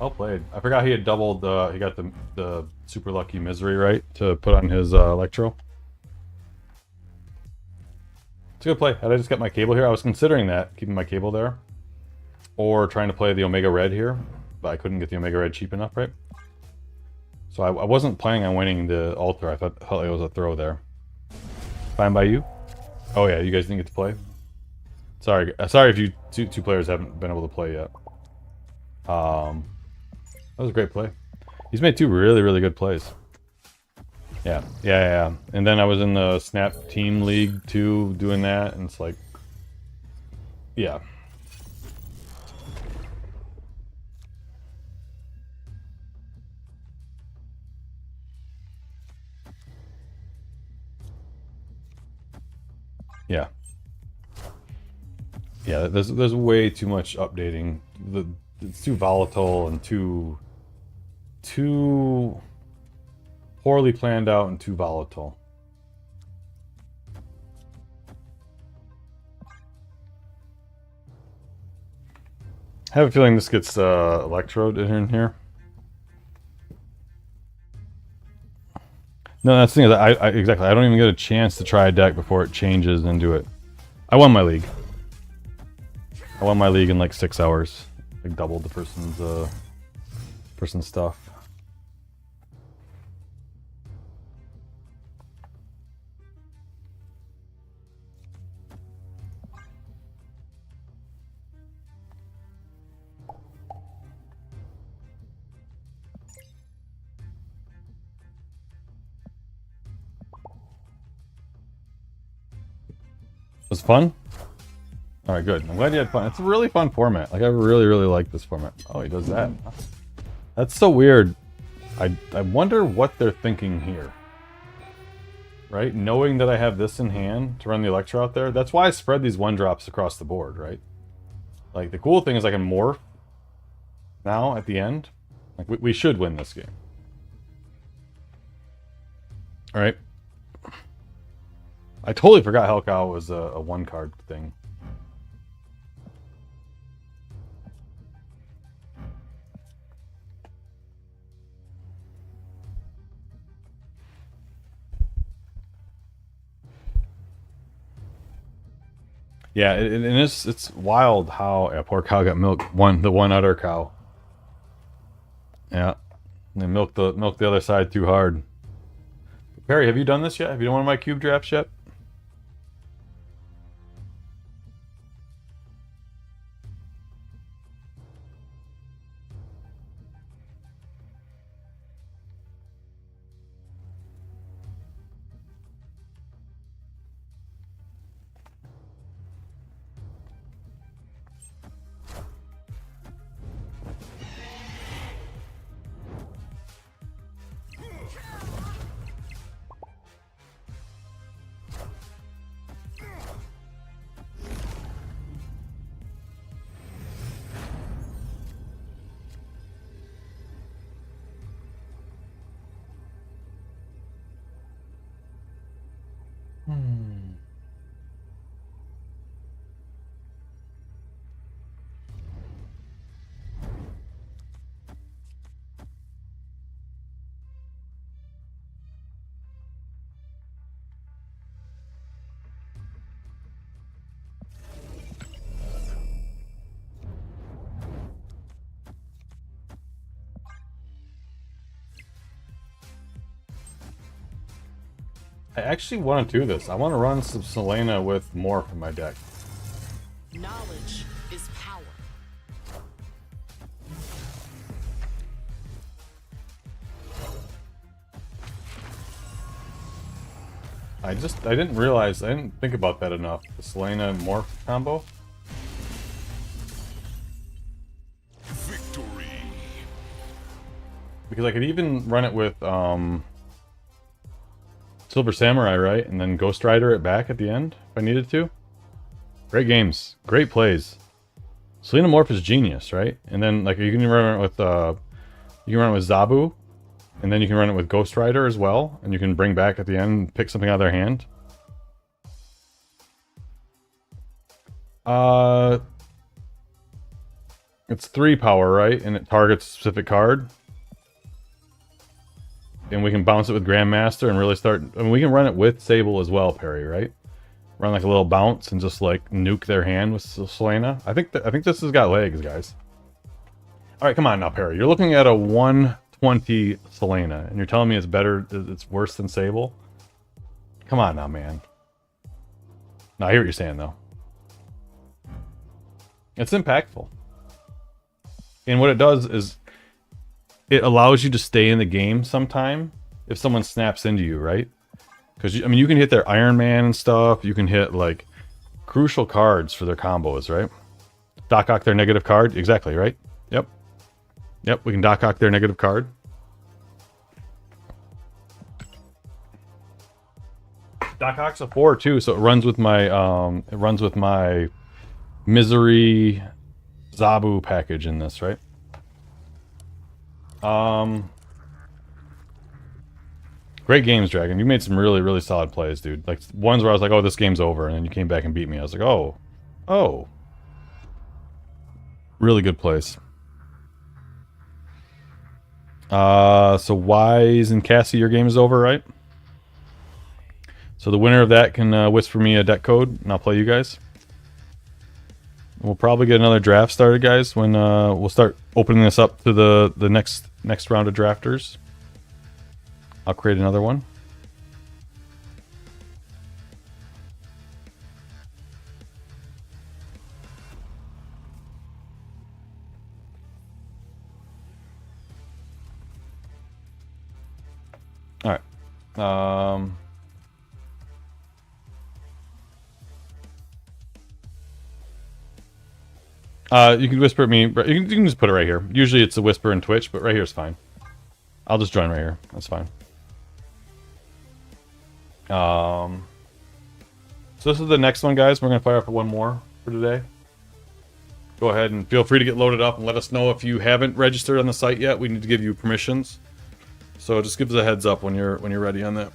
Well played. I forgot he had doubled. He got the super lucky misery right to put on his electro. It's a good play. Had I just got my cable here, I was considering that, keeping my cable there, or trying to play the Omega Red here, but I couldn't get the Omega Red cheap enough, right? So I wasn't planning on winning the altar. I thought it was a throw there. Fine by you? Oh yeah, you guys didn't get to play. Sorry if you two players haven't been able to play yet. That was a great play. He's made 2 really, really good plays. Yeah. And then I was in the Snap Team League too, doing that, and it's like, yeah. Yeah, there's way too much updating. It's too volatile and too poorly planned out and too volatile. I have a feeling this gets electrode in here. No, that's the thing is I exactly. I don't even get a chance to try a deck before it changes and do it. I won my league. I won my league in like 6 hours. Like doubled the person's stuff. It was fun? Alright, good. I'm glad you had fun. It's a really fun format. Like, I really, really like this format. Oh, he does that. That's so weird. I wonder what they're thinking here. Right? Knowing that I have this in hand to run the Electro out there. That's why I spread these 1-drops across the board, right? Like, the cool thing is I can morph now at the end. Like, we should win this game. Alright. I totally forgot Hellcow was a 1-card thing. Yeah, and it's wild how poor cow got milked. The one other cow. Yeah, they milked the other side too hard. Perry, have you done this yet? Have you done one of my cube drafts yet? I actually want to do this. I want to run some Selena with Morph in my deck. Knowledge is power. I didn't realize, I didn't think about that enough. The Selena and Morph combo. Victory. Because I could even run it with Silver Samurai, right? And then Ghost Rider it back at the end if I needed to. Great games. Great plays. Selena Morph is genius, right? And then like you can run it with Zabu, and then you can run it with Ghost Rider as well, and you can bring back at the end and pick something out of their hand. It's 3 power, right? And it targets a specific card. And we can bounce it with Grandmaster and really start... I mean, we can run it with Sable as well, Perry, right? Run like a little bounce and just like nuke their hand with Selena. I think this has got legs, guys. All right, come on now, Perry. You're looking at a 120 Selena, and you're telling me it's better, it's worse than Sable? Come on now, man. No, I hear what you're saying, though. It's impactful. And what it does is it allows you to stay in the game sometime if someone snaps into you, right? Because, I mean, you can hit their Iron Man and stuff. You can hit, like, crucial cards for their combos, right? Doc Ock their negative card. Exactly, right? Yep. Yep, we can Doc Ock their negative card. Doc Ock's a 4, too, so it runs with my, Misery Zabu package in this, right? Great games, Dragon. You made some really, really solid plays, dude. Like, ones where I was like, oh, this game's over, and then you came back and beat me. I was like, oh. Really good plays. So Wise and Cassie, your game is over, right? So the winner of that can whisper me a deck code, and I'll play you guys. We'll probably get another draft started, guys, when we'll start opening this up to the next round of drafters. I'll create another one. All right. You can whisper at me. You can just put it right here. Usually it's a whisper in Twitch, but right here is fine. I'll just join right here. That's fine. So this is the next one, guys. We're gonna fire up one more for today. Go ahead and feel free to get loaded up and let us know if you haven't registered on the site yet. We need to give you permissions. So just give us a heads up when you're ready on that.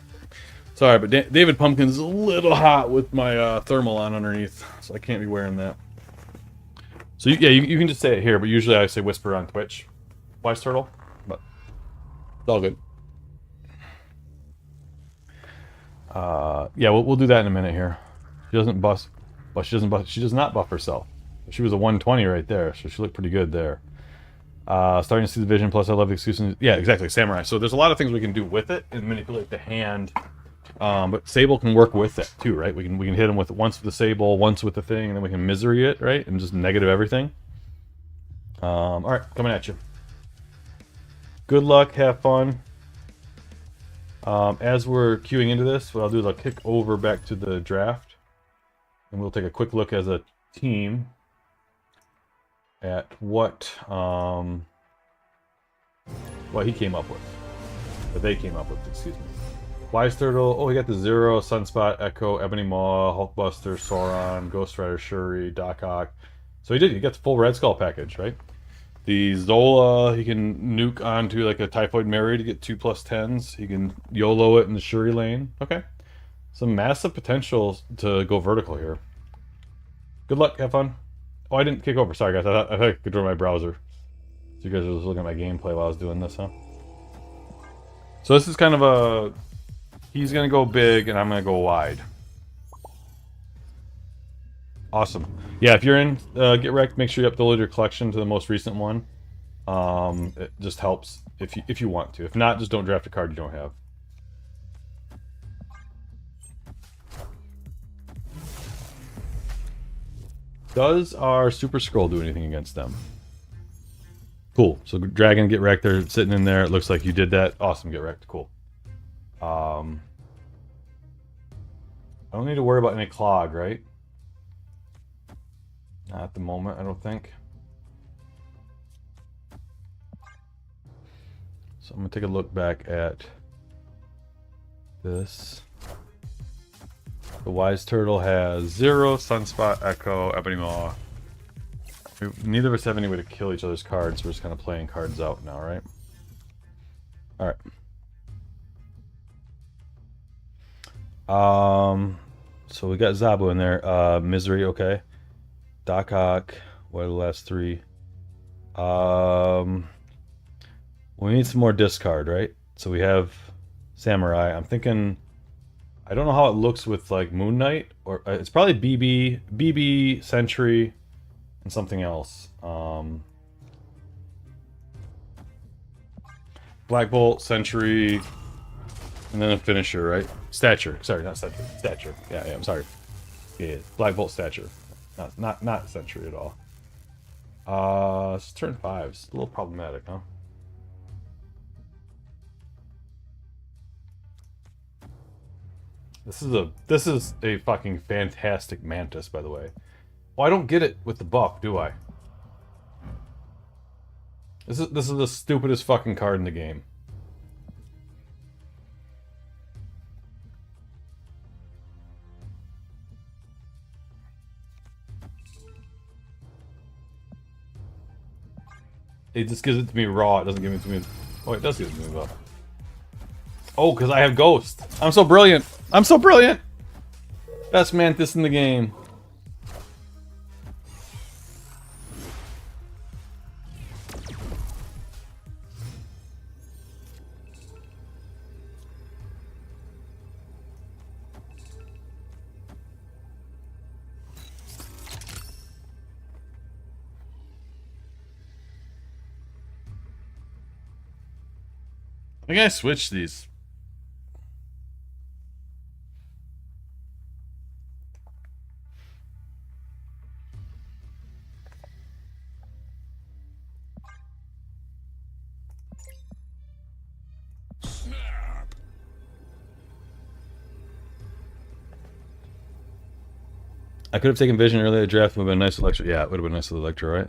Sorry, but David Pumpkin's a little hot with my thermal on underneath, so I can't be wearing that. So yeah, you can just say it here, but usually I say whisper on Twitch. Wise Turtle, but it's all good. Yeah, we'll do that in a minute here. She doesn't bust, but she does not buff herself. She was a 120 right there, so she looked pretty good there. Starting to see the vision, plus I love the excuses. Yeah, exactly, Samurai. So there's a lot of things we can do with it and manipulate the hand. But Sable can work with it too, right? We can hit him with once with the Sable, once with the thing, and then we can misery it, right? And just negative everything. All right, coming at you. Good luck, have fun. As we're queuing into this, what I'll do is I'll kick over back to the draft, and we'll take a quick look as a team at what he came up with, or they came up with, excuse me. Wise Turtle, oh, he got the Zero, Sunspot, Echo, Ebony Maw, Hulkbuster, Sauron, Ghost Rider, Shuri, Doc Ock. So he got the full Red Skull package, right? The Zola, he can nuke onto like a Typhoid Mary to get 2+10s. He can YOLO it in the Shuri lane. Okay. Some massive potential to go vertical here. Good luck, have fun. Oh, I didn't kick over. Sorry, guys. I thought I could control my browser. So you guys are just looking at my gameplay while I was doing this, huh? So this is kind of a... He's going to go big, and I'm going to go wide. Awesome. Yeah, if you're in Get Wrecked, make sure you upload your collection to the most recent one. It just helps if you want to. If not, just don't draft a card you don't have. Does our Super Scroll do anything against them? Cool. So Dragon, Get Wrecked, they're sitting in there. It looks like you did that. Awesome, Get Wrecked. Cool. I don't need to worry about any clog, right? Not at the moment, I don't think. So I'm gonna take a look back at this. The Wise Turtle has 0, Sunspot, Echo, Ebony Maw. Neither of us have any way to kill each other's cards. We're just kind of playing cards out now, right? Alright. So we got Zabu in there. Misery, okay. Doc, what are the last 3? We need some more discard, right? So we have Samurai. I'm thinking, I don't know how it looks with like Moon Knight, or it's probably BB, Sentry, and something else. Black Bolt, Sentry, and then a finisher, right? Stature. Sorry, not Sentry. Stature. Yeah, I'm sorry. Yeah, Black Bolt, Stature. Not Sentry at all. It's turn 5. It's a little problematic, huh? This is a fucking fantastic Mantis, by the way. Oh, I don't get it with the buff, do I? This is the stupidest fucking card in the game. It just gives it to me raw. It doesn't give it to me. Oh, it does give it to me buff. Oh, because I have Ghost. I'm so brilliant. I'm so brilliant. Best Mantis in the game. I think I switched these. I could have taken Vision earlier. Draft would have been a nice Electro. Yeah, it would have been nice with Electro, right?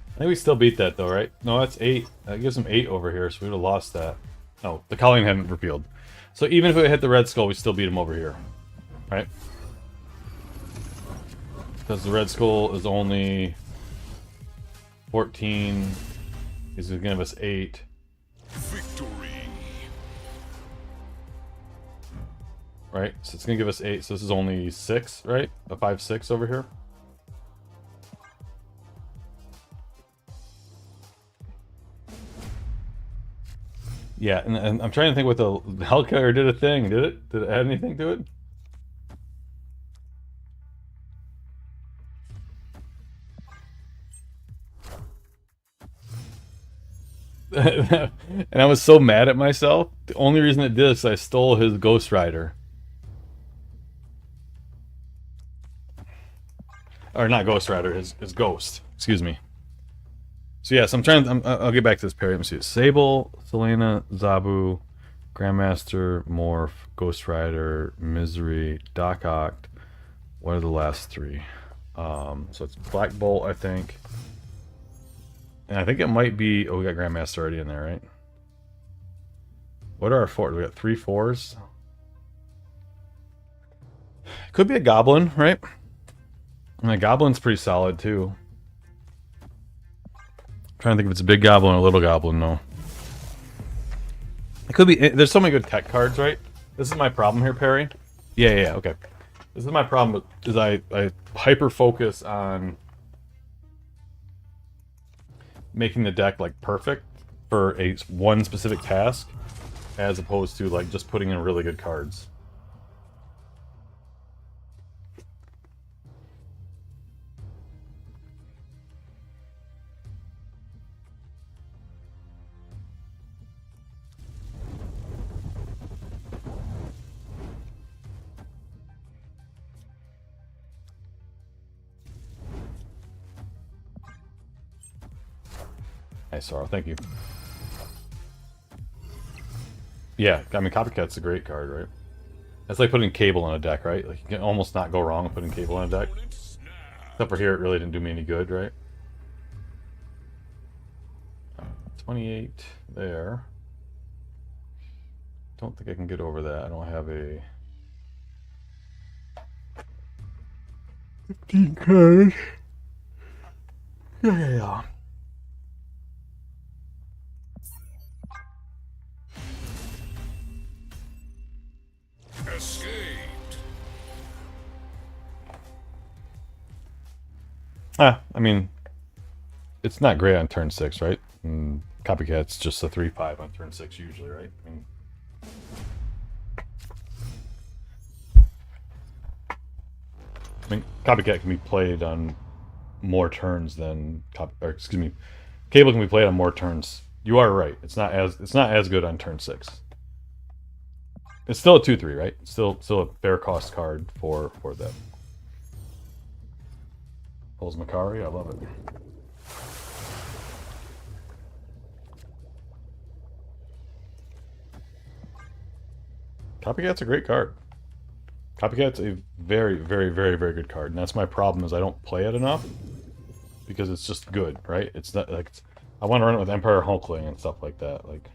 I think we still beat that though, right? No, that's 8. That gives him 8 over here, so we would have lost that. No, the Colleen hadn't repealed. So even if it hit the Red Skull, we still beat him over here. Right? Because the Red Skull is only 14. He's going to give us 8. Victory. Right? So it's going to give us 8. So this is only 6, right? A 5-6 over here. Yeah, and I'm trying to think what the Hellkiller did a thing. Did it? Did it add anything to it? And I was so mad at myself. The only reason it did is I stole his Ghost Rider. Or not Ghost Rider, his Ghost. Excuse me. So yes, I'll get back to this parry. Let me see. Sable, Selena, Zabu, Grandmaster, Morph, Ghost Rider, Misery, Doc Ock. What are the last 3? So it's Black Bolt, I think. And I think it might be... Oh, we got Grandmaster already in there, right? What are our 4s? We got 3 4s. Could be a Goblin, right? And a Goblin's pretty solid, too. I'm trying to think if it's a big Goblin or a little Goblin, no. It could be... There's so many good tech cards, right? This is my problem here, Perry. Yeah, okay. This is my problem, is I hyper-focus on making the deck, like, perfect for one specific task, as opposed to, like, just putting in really good cards. Nice, Sorrow. Thank you. Yeah, I mean, Copycat's a great card, right? That's like putting Cable on a deck, right? Like, you can almost not go wrong with putting Cable on a deck. Except for here, it really didn't do me any good, right? 28 there. Don't think I can get over that. I don't have a 15 card. Yeah. Escaped. I mean, it's not great on turn 6, right? And Copycat's just a 3/5 on turn 6 usually, right? I mean, Copycat can be played on more turns than Cable can be played on more turns. You are right. It's not as good on turn 6. It's still a 2/3, right? Still a fair cost card for them. Pulls Makari, I love it. Copycat's a great card. Copycat's a very, very, very, very good card, and that's my problem is I don't play it enough because it's just good, right? It's not like I want to run it with Empire Hulkling and stuff like that, like.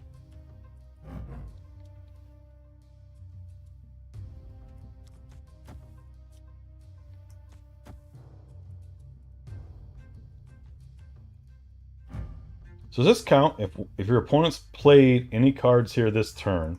So does this count if your opponent's played any cards here this turn?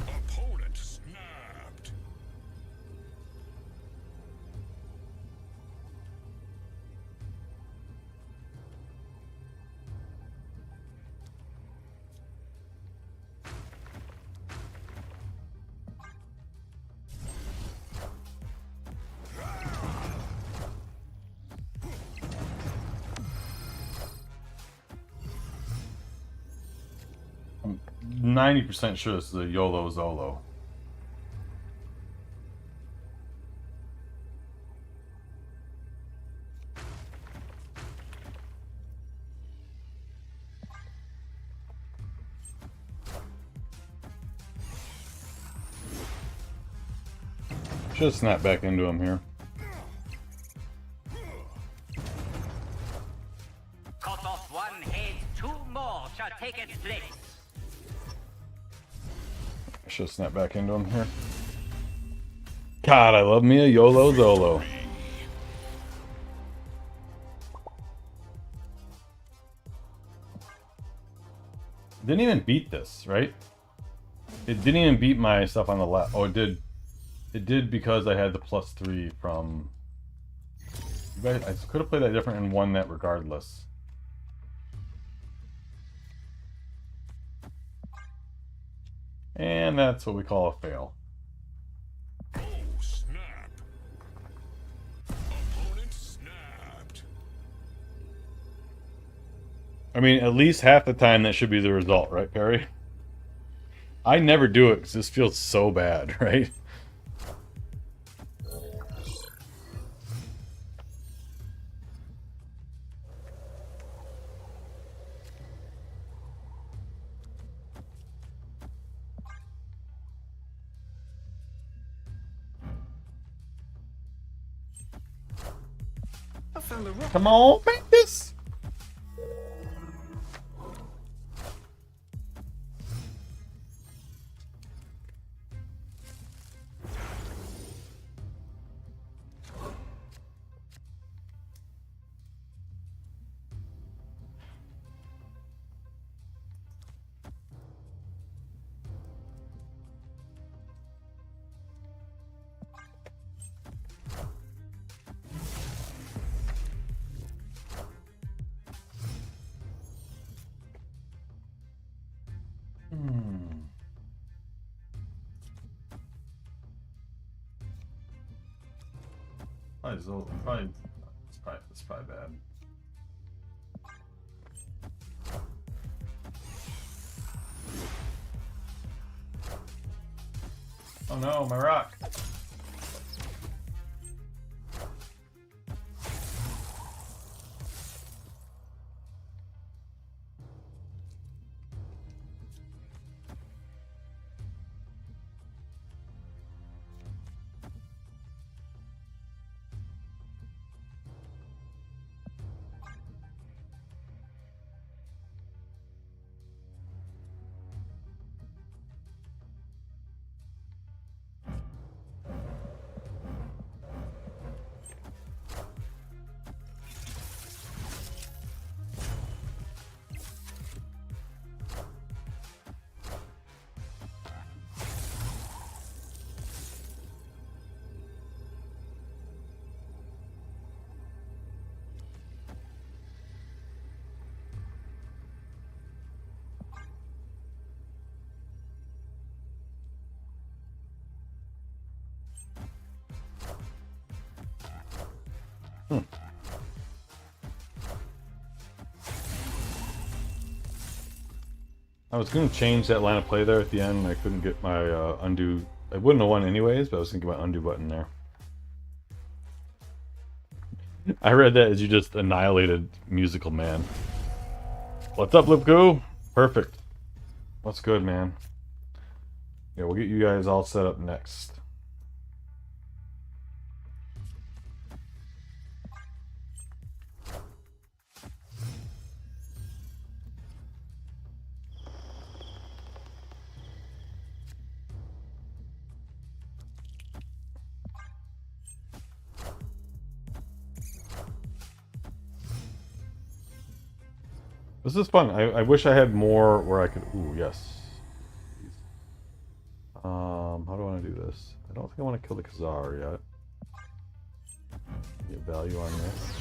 Opponent snapped. I'm 90% sure this is a YOLO Zolo. Should snap back into him here. Cut off one head, 2 more shall take its place. I should snap back into him here. God, I love me a YOLO Zolo. Didn't even beat this, right? It didn't even beat my stuff on the left. Oh, it did. It did because I had the +3 from... You guys, I could have played that different and won that regardless. And that's what we call a fail. Oh, snap. Opponent snapped. I mean, at least half the time that should be the result, right, Perry? I never do it because this feels so bad, right? Come on, make this! It's probably bad. Oh no, my rock. I was going to change that line of play there at the end. I couldn't get my undo. I wouldn't have won anyways, but I was thinking about undo button there. I read that as you just annihilated Musical Man. What's up, Lipko? Perfect. What's good, man? Yeah, we'll get you guys all set up next. This is fun. I wish I had more where I could. Ooh, yes. How do I want to do this? I don't think I want to kill the Khazar yet. Get value on this.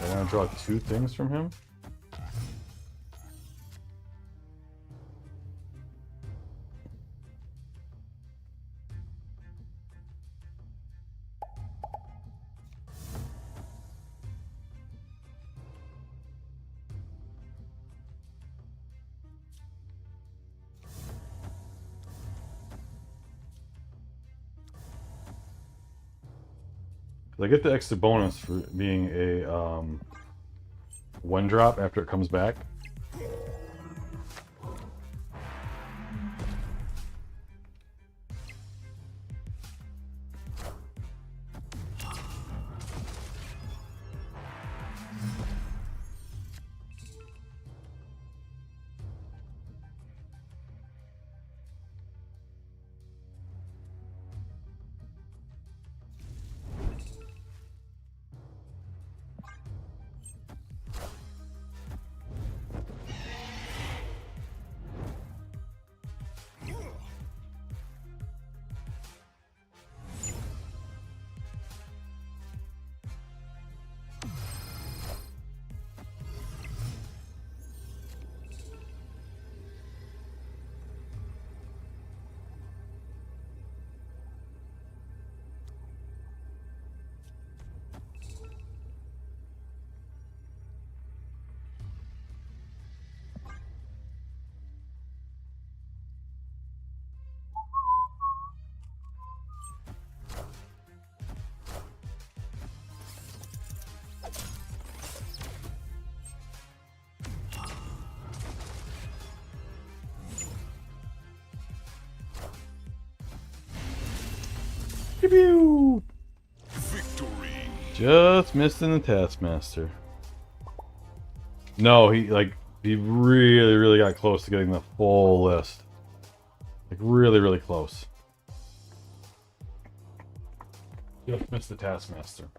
I want to draw 2 things from him. I get the extra bonus for being a 1-drop after it comes back. Pew! Victory. Just missing the Taskmaster. No, he really got close to getting the full list. Like really close. Just missed the Taskmaster.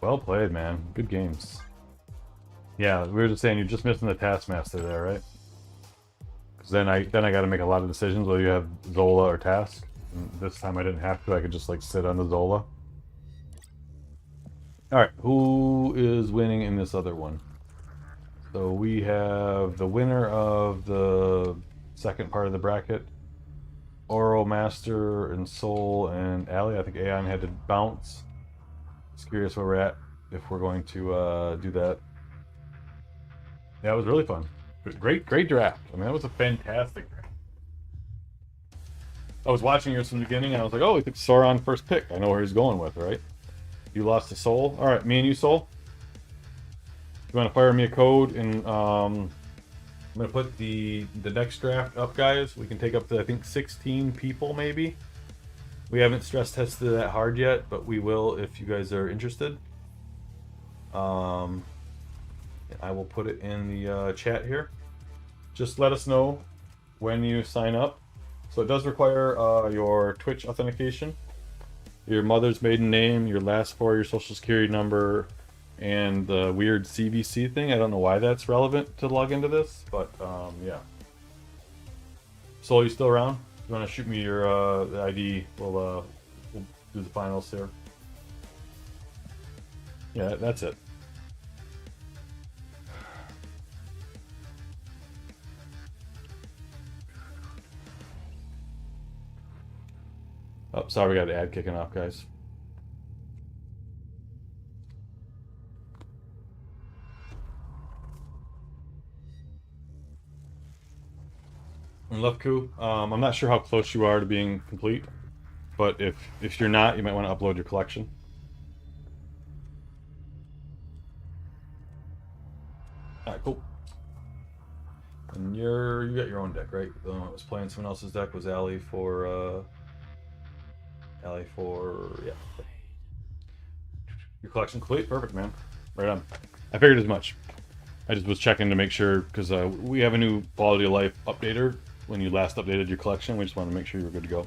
Well played, man. Good games. Yeah, we were just saying you're just missing the Taskmaster there, right? Because then I got to make a lot of decisions whether you have Zola or Task. And this time I didn't have to. I could just like sit on the Zola. All right, who is winning in this other one? So we have the winner of the second part of the bracket, Oro, Master, and Soul, and Ali. I think Aeon had to bounce. Just curious where we're at, if we're going to do that. Yeah, it was really fun. Great draft. I mean, that was a fantastic draft. I was watching yours from the beginning, and I was like, oh, he took Sauron first pick. I know where he's going with, right? You lost to Soul. All right, me and you, Soul. You want to fire me a code, and I'm going to put the next draft up, guys. We can take up to, I think, 16 people, maybe. We haven't stress tested that hard yet, but we will if you guys are interested. I will put it in the chat here. Just let us know when you sign up. So it does require your Twitch authentication, your mother's maiden name, your last four, your social security number, and the weird CVC thing. I don't know why that's relevant to log into this, but yeah. Soul, you still around? You want to shoot me your the ID? We'll do the finals here. Yeah, that's it. Oh, sorry, we got the ad kicking off, guys. And Lefku, I'm not sure how close you are to being complete, but if you're not, you might want to upload your collection. Alright, cool. And you got your own deck, right? The one that was playing someone else's deck was Ali for yeah. Your collection complete? Perfect, man. Right on. I figured as much. I just was checking to make sure, because we have a new quality of life updater when you last updated your collection. We just wanted to make sure you were good to go.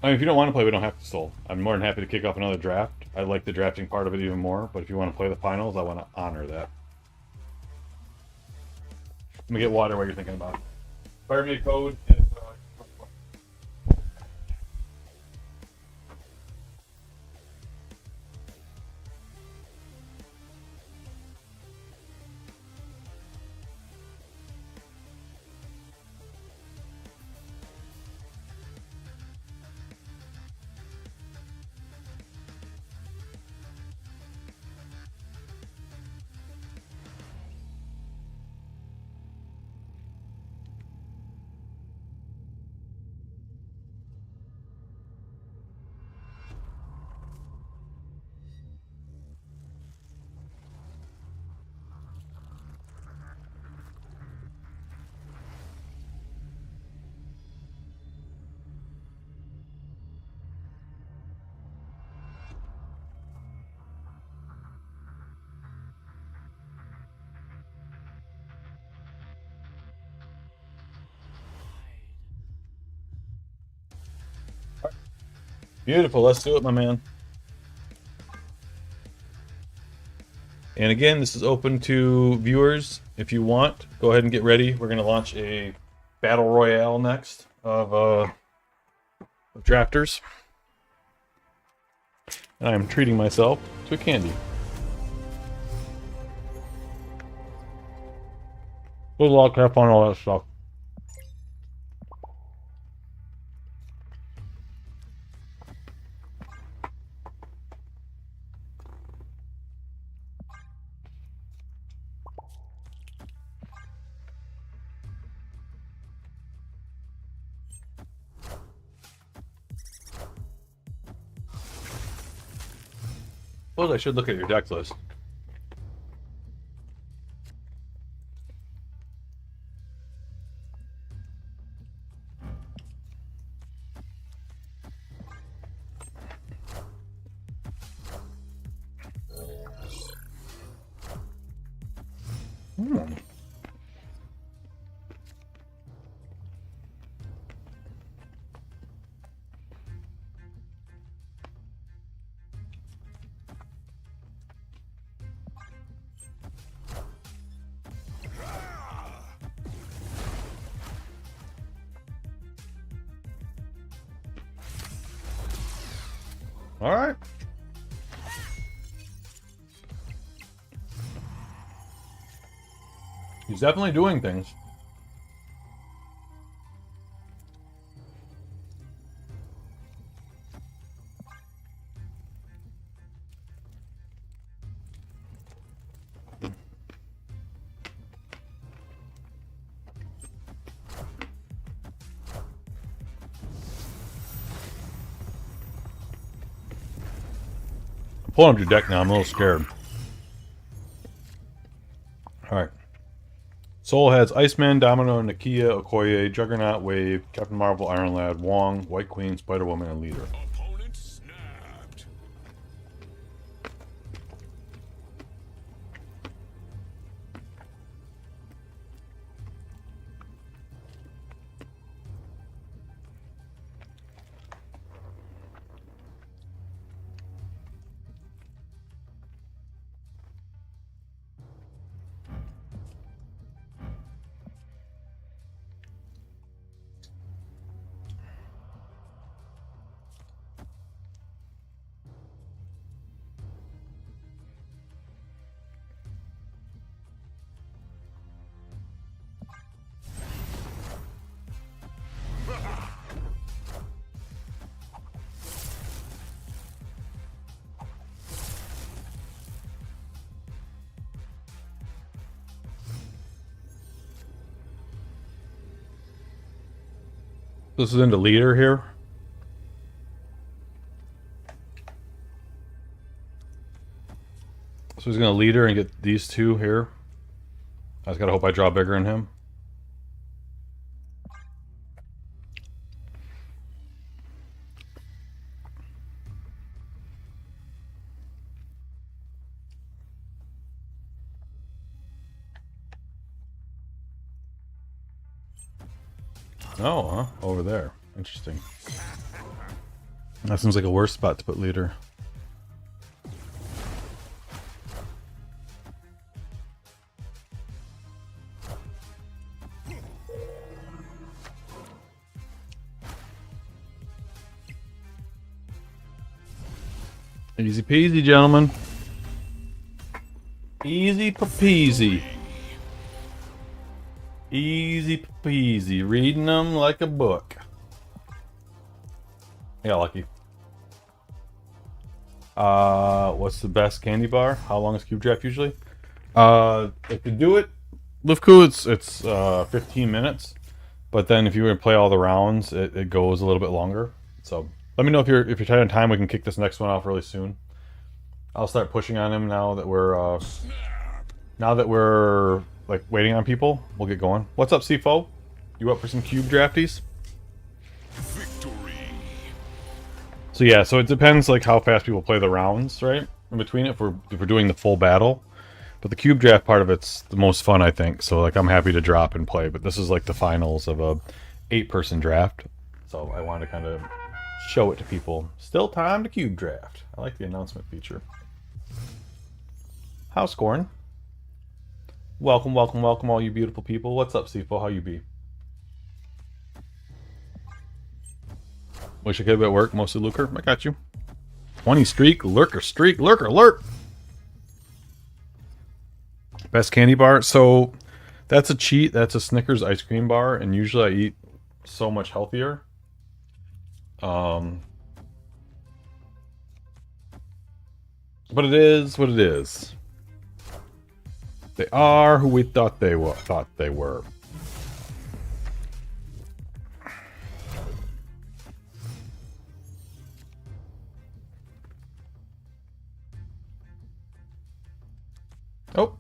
I mean, if you don't want to play, we don't have to Soul. I'm more than happy to kick off another draft. I like the drafting part of it even more, but if you want to play the finals, I want to honor that. Let me get water while you're thinking about it. Fire me a code. Beautiful, let's do it, my man. And again, this is open to viewers. If you want, go ahead and get ready. We're going to launch a battle royale next of drafters. And I am treating myself to a candy. Good luck, have fun, all that stuff. Suppose I should look at your deck list. Alright. He's definitely doing things. Pulling up your deck now, I'm a little scared. Alright. Soul has Iceman, Domino, Nakia, Okoye, Juggernaut, Wave, Captain Marvel, Iron Lad, Wong, White Queen, Spider-Woman, and Leader. Opponent snapped. This is into Leader here. So he's going to Leader and get these two here. I just got to hope I draw bigger than him. Oh, huh? Over there. Interesting. That seems like a worse spot to put Leader. Easy peasy, gentlemen. Easy peasy. Easy peasy. Reading them like a book. Yeah, lucky. What's the best candy bar? How long is Cube Draft usually? If you do it with Coup, it's 15 minutes. But then if you were to play all the rounds, it goes a little bit longer. So let me know if you're tight on time. We can kick this next one off really soon. I'll start pushing on him now that we're like waiting on people. We'll get going. What's up, CFO? You up for some Cube Drafties? Victory. So yeah, so it depends like how fast people play the rounds, right? In between if we're doing the full battle. But the Cube Draft part of it's the most fun, I think. So like I'm happy to drop and play, but this is like the finals of a 8-person draft. So I wanted to kind of show it to people. Still time to Cube Draft. I like the announcement feature. How's scoring? Welcome, welcome, welcome, all you beautiful people. What's up, Sifo? How you be? Wish I could be at work. Mostly Lurker. I got you. 20 streak, Lurker streak, Lurker, lurk. Best candy bar. So that's a cheat. That's a Snickers ice cream bar, and usually I eat so much healthier. But it is what it is. They are who we thought they were. Oh.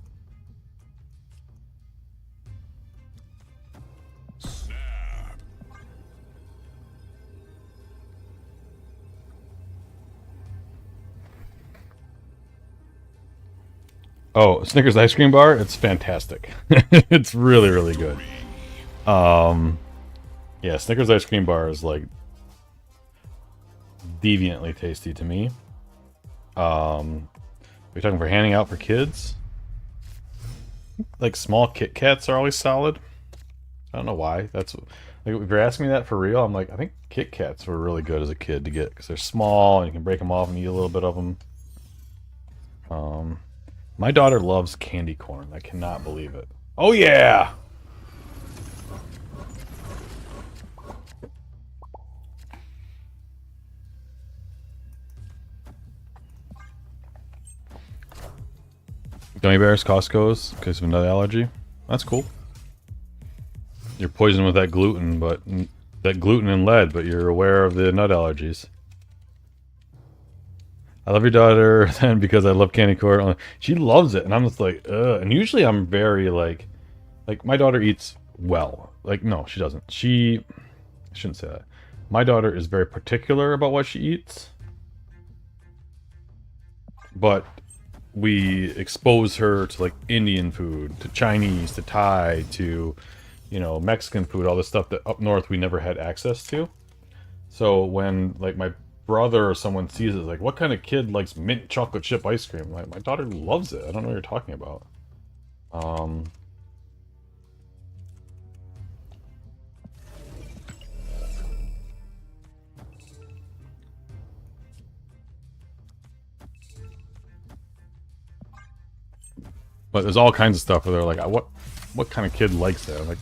Oh, Snickers ice cream bar, it's fantastic. It's really, really good. Yeah, Snickers ice cream bar is like deviantly tasty to me. We're talking for handing out for kids. Like small Kit Kats are always solid. I don't know why. Like, if you're asking me that for real, I'm like, I think Kit Kats were really good as a kid to get because they're small and you can break them off and eat a little bit of them. My daughter loves candy corn. I cannot believe it. Oh yeah! Gummy bears, Costco's, because of a nut allergy. That's cool. You're poisoned with that gluten, and lead, but you're aware of the nut allergies. I love your daughter then because I love candy corn. She loves it, and I'm just like, ugh. And usually I'm very like my daughter eats well. Like, no, she doesn't. I shouldn't say that. My daughter is very particular about what she eats, but we expose her to like Indian food, to Chinese, to Thai, to, you know, Mexican food, all this stuff that up north we never had access to. So when like my brother or someone sees it, like, what kind of kid likes mint chocolate chip ice cream? Like, my daughter loves it. I don't know what you're talking about. But there's all kinds of stuff where they're like, what kind of kid likes that? I'm like,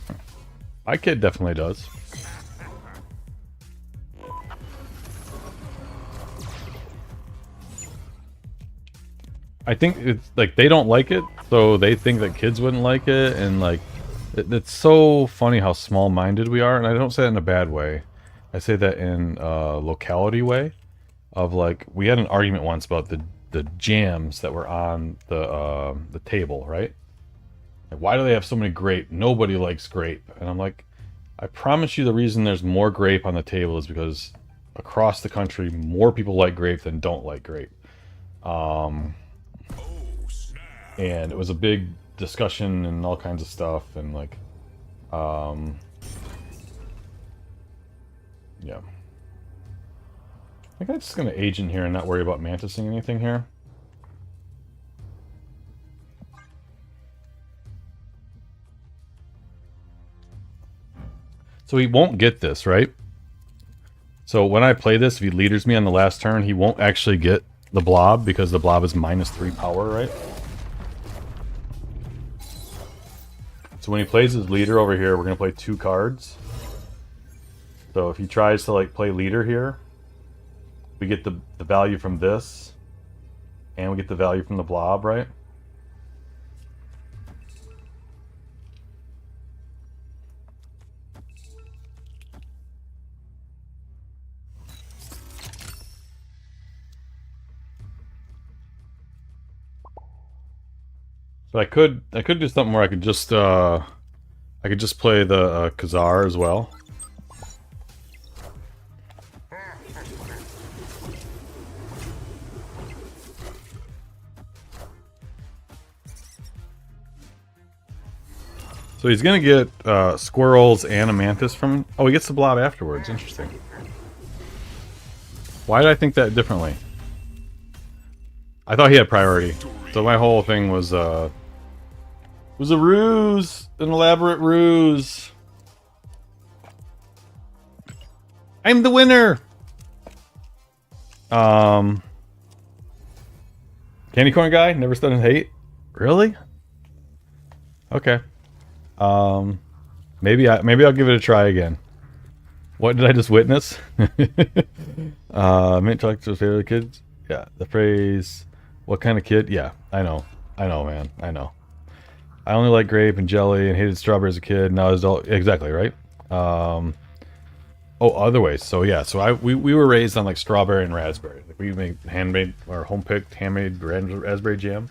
my kid definitely does. I think it's like they don't like it, so they think that kids wouldn't like it, and like it's so funny how small-minded we are, and I don't say that in a bad way. I say that in a locality way, of like, we had an argument once about the jams that were on the table, right? Like, why do they have so many grape? Nobody likes grape. And I'm like, I promise you the reason there's more grape on the table is because across the country more people like grape than don't like grape. And it was a big discussion and all kinds of stuff, and like, yeah. I think I'm just gonna age in here and not worry about mantising anything here. So he won't get this, right? So when I play this, if he leaders me on the last turn, he won't actually get the blob because the blob is -3 power, right? So when he plays his leader over here, we're gonna play 2 cards. So if he tries to like play leader here, we get the value from this, and we get the value from the blob, right? So I could do something where I could just play the Khazar as well. So he's gonna get squirrels and a mantis from... Oh, he gets the blob afterwards. Interesting. Why did I think that differently? I thought he had priority. So my whole thing was a ruse, an elaborate ruse. I'm the winner. Candy corn guy, never studied hate. Really? Okay. Maybe I'll give it a try again. What did I just witness? Mint talk to favorite kids. Yeah, the phrase, "What kind of kid?" Yeah, I know, man, I know. I only like grape and jelly and hated strawberry as a kid. Now as adult, exactly right. Oh, other ways. So yeah, so we were raised on like strawberry and raspberry. Like, we make handmade or home picked handmade raspberry jam.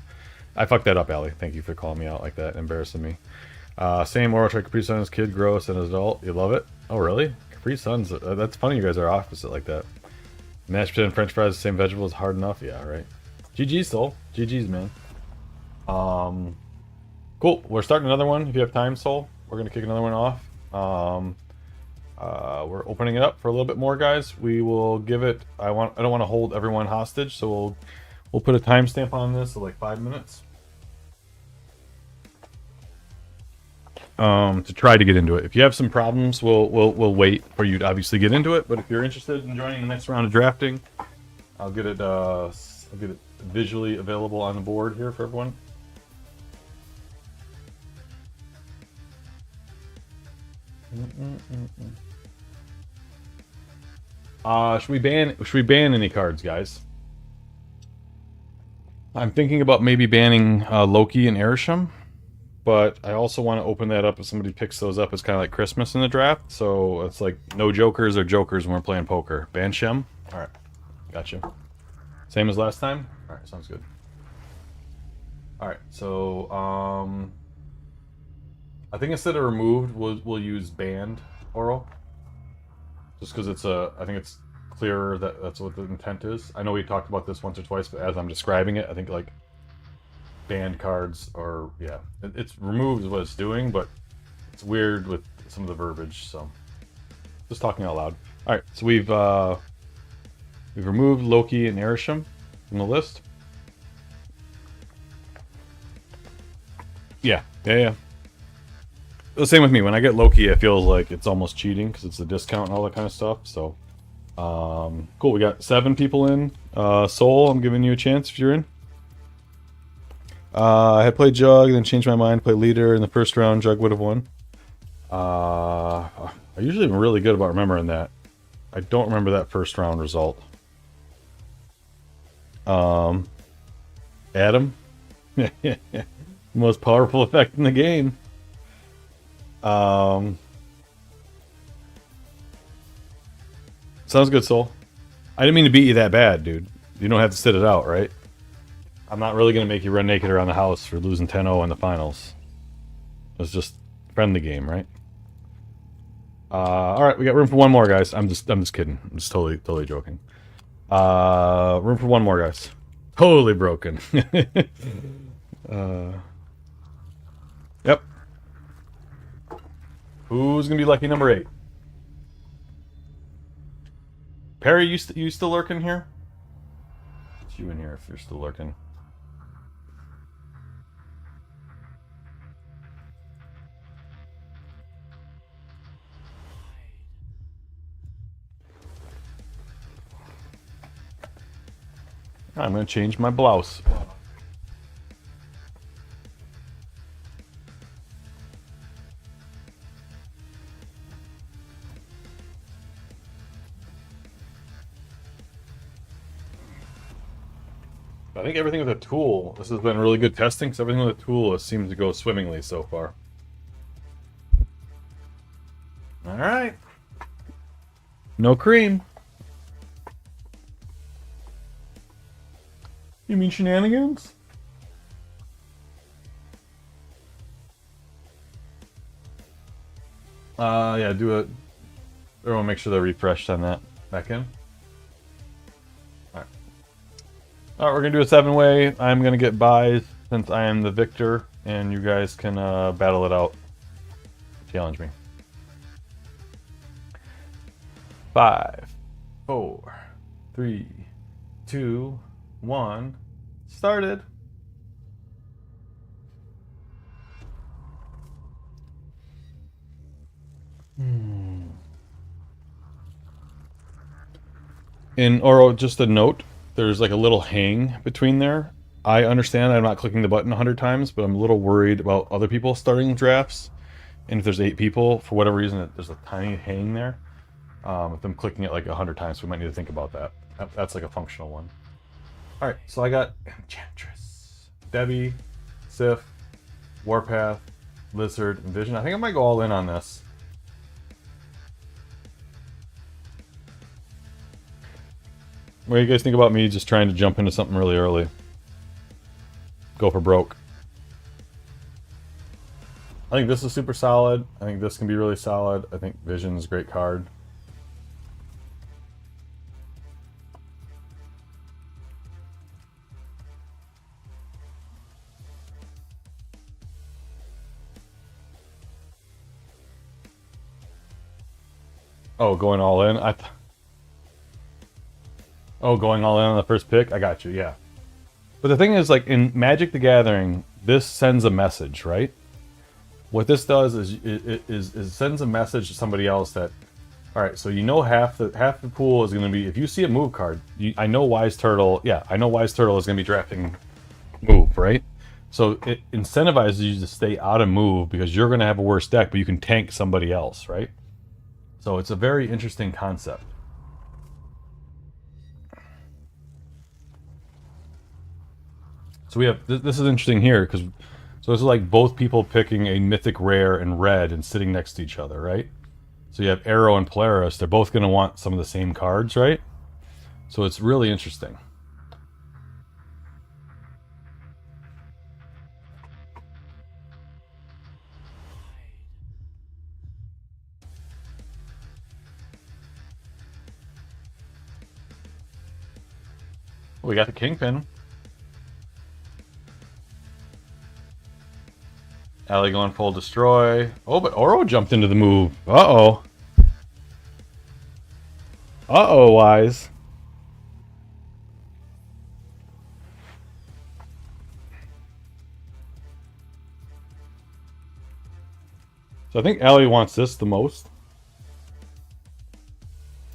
I fucked that up, Allie. Thank you for calling me out like that, embarrassing me. Same Oro Tri Capri Sun as kid, gross, and as adult. You love it? Oh, really? Capri Suns, that's funny you guys are opposite like that. Mashed potato and french fries, same vegetables, hard enough? Yeah, right. GG's, Soul. GG's, man. Cool. We're starting another one. If you have time, Soul, we're going to kick another one off. We're opening it up for a little bit more, guys. We will give it... I don't want to hold everyone hostage, so we'll put a timestamp on this, so like 5 minutes. to try to get into it. If you have some problems, we'll wait for you to obviously get into it. But if you're interested in joining the next round of drafting, I'll get it visually available on the board here for everyone. Should we ban any cards, guys? I'm thinking about maybe banning Loki and Arishem, but I also want to open that up if somebody picks those up. It's kind of like Christmas in the draft, so it's like no jokers or jokers when we're playing poker. Ban Shem? Alright, gotcha. Same as last time? Alright, sounds good. Alright, so, I think instead of removed, we'll use banned Oro. Just because I think it's clearer that that's what the intent is. I know we talked about this once or twice, but as I'm describing it, I think like banned cards are, yeah, it's removed is what it's doing, but it's weird with some of the verbiage. So just talking out loud. All right, so we've removed Loki and Arishem from the list. Yeah. The same with me. When I get Loki, it feels like it's almost cheating because it's a discount and all that kind of stuff. So, cool. We got 7 people in. Soul, I'm giving you a chance if you're in. I had played Jug, then changed my mind, played leader in the first round. Jug would have won. I usually am really good about remembering that. I don't remember that first round result. Adam, most powerful effect in the game. Sounds good, Soul. I didn't mean to beat you that bad, dude. You don't have to sit it out, right? I'm not really going to make you run naked around the house for losing 10-0 in the finals. It's just friendly game, right? Alright, we got room for one more, guys. I'm just kidding. I'm just totally joking. Room for one more, guys. Totally broken. Yep. Who's gonna be lucky number 8? Perry, you still lurking here? It's you in here if you're still lurking. I'm gonna change my blouse. I think everything with a tool, this has been really good testing, because everything with a tool seems to go swimmingly so far. Alright. No cream. You mean shenanigans? Yeah, do it. Everyone make sure they're refreshed on that. Back in. Alright, we're going to do a 7-way. I'm going to get buys since I am the victor, and you guys can battle it out. Challenge me. 5, 4, 3, 2, 1. Started. In Oro, just a note. There's like a little hang between there. I understand I'm not clicking the button 100 times, but I'm a little worried about other people starting drafts. And if there's 8 people, for whatever reason, there's a tiny hang there. If I'm clicking it like 100 times, we might need to think about that. That's like a functional one. Alright, so I got Enchantress, Debbie, Sif, Warpath, Lizard, and Vision. I think I might go all in on this. What do you guys think about me just trying to jump into something really early? Go for broke. I think this is super solid. I think this can be really solid. I think Vision is a great card. Oh, going all in? Oh, going all in on the first pick? I got you, yeah. But the thing is, like, in Magic the Gathering, this sends a message, right? What this does is it sends a message to somebody else that, all right, so you know half the pool is going to be, if you see a move card, I know Wise Turtle. Yeah, I know Wise Turtle is going to be drafting move, right? So it incentivizes you to stay out of move because you're going to have a worse deck, but you can tank somebody else, right? So it's a very interesting concept. So we have this is interesting here because so this is like both people picking a mythic rare and red and sitting next to each other, right? So you have Arrow and Polaris. They're both going to want some of the same cards, right? So it's really interesting. We got the Kingpin. Allie going full destroy. Oh, but Oro jumped into the move. Uh-oh. Uh-oh, Wise. So I think Allie wants this the most.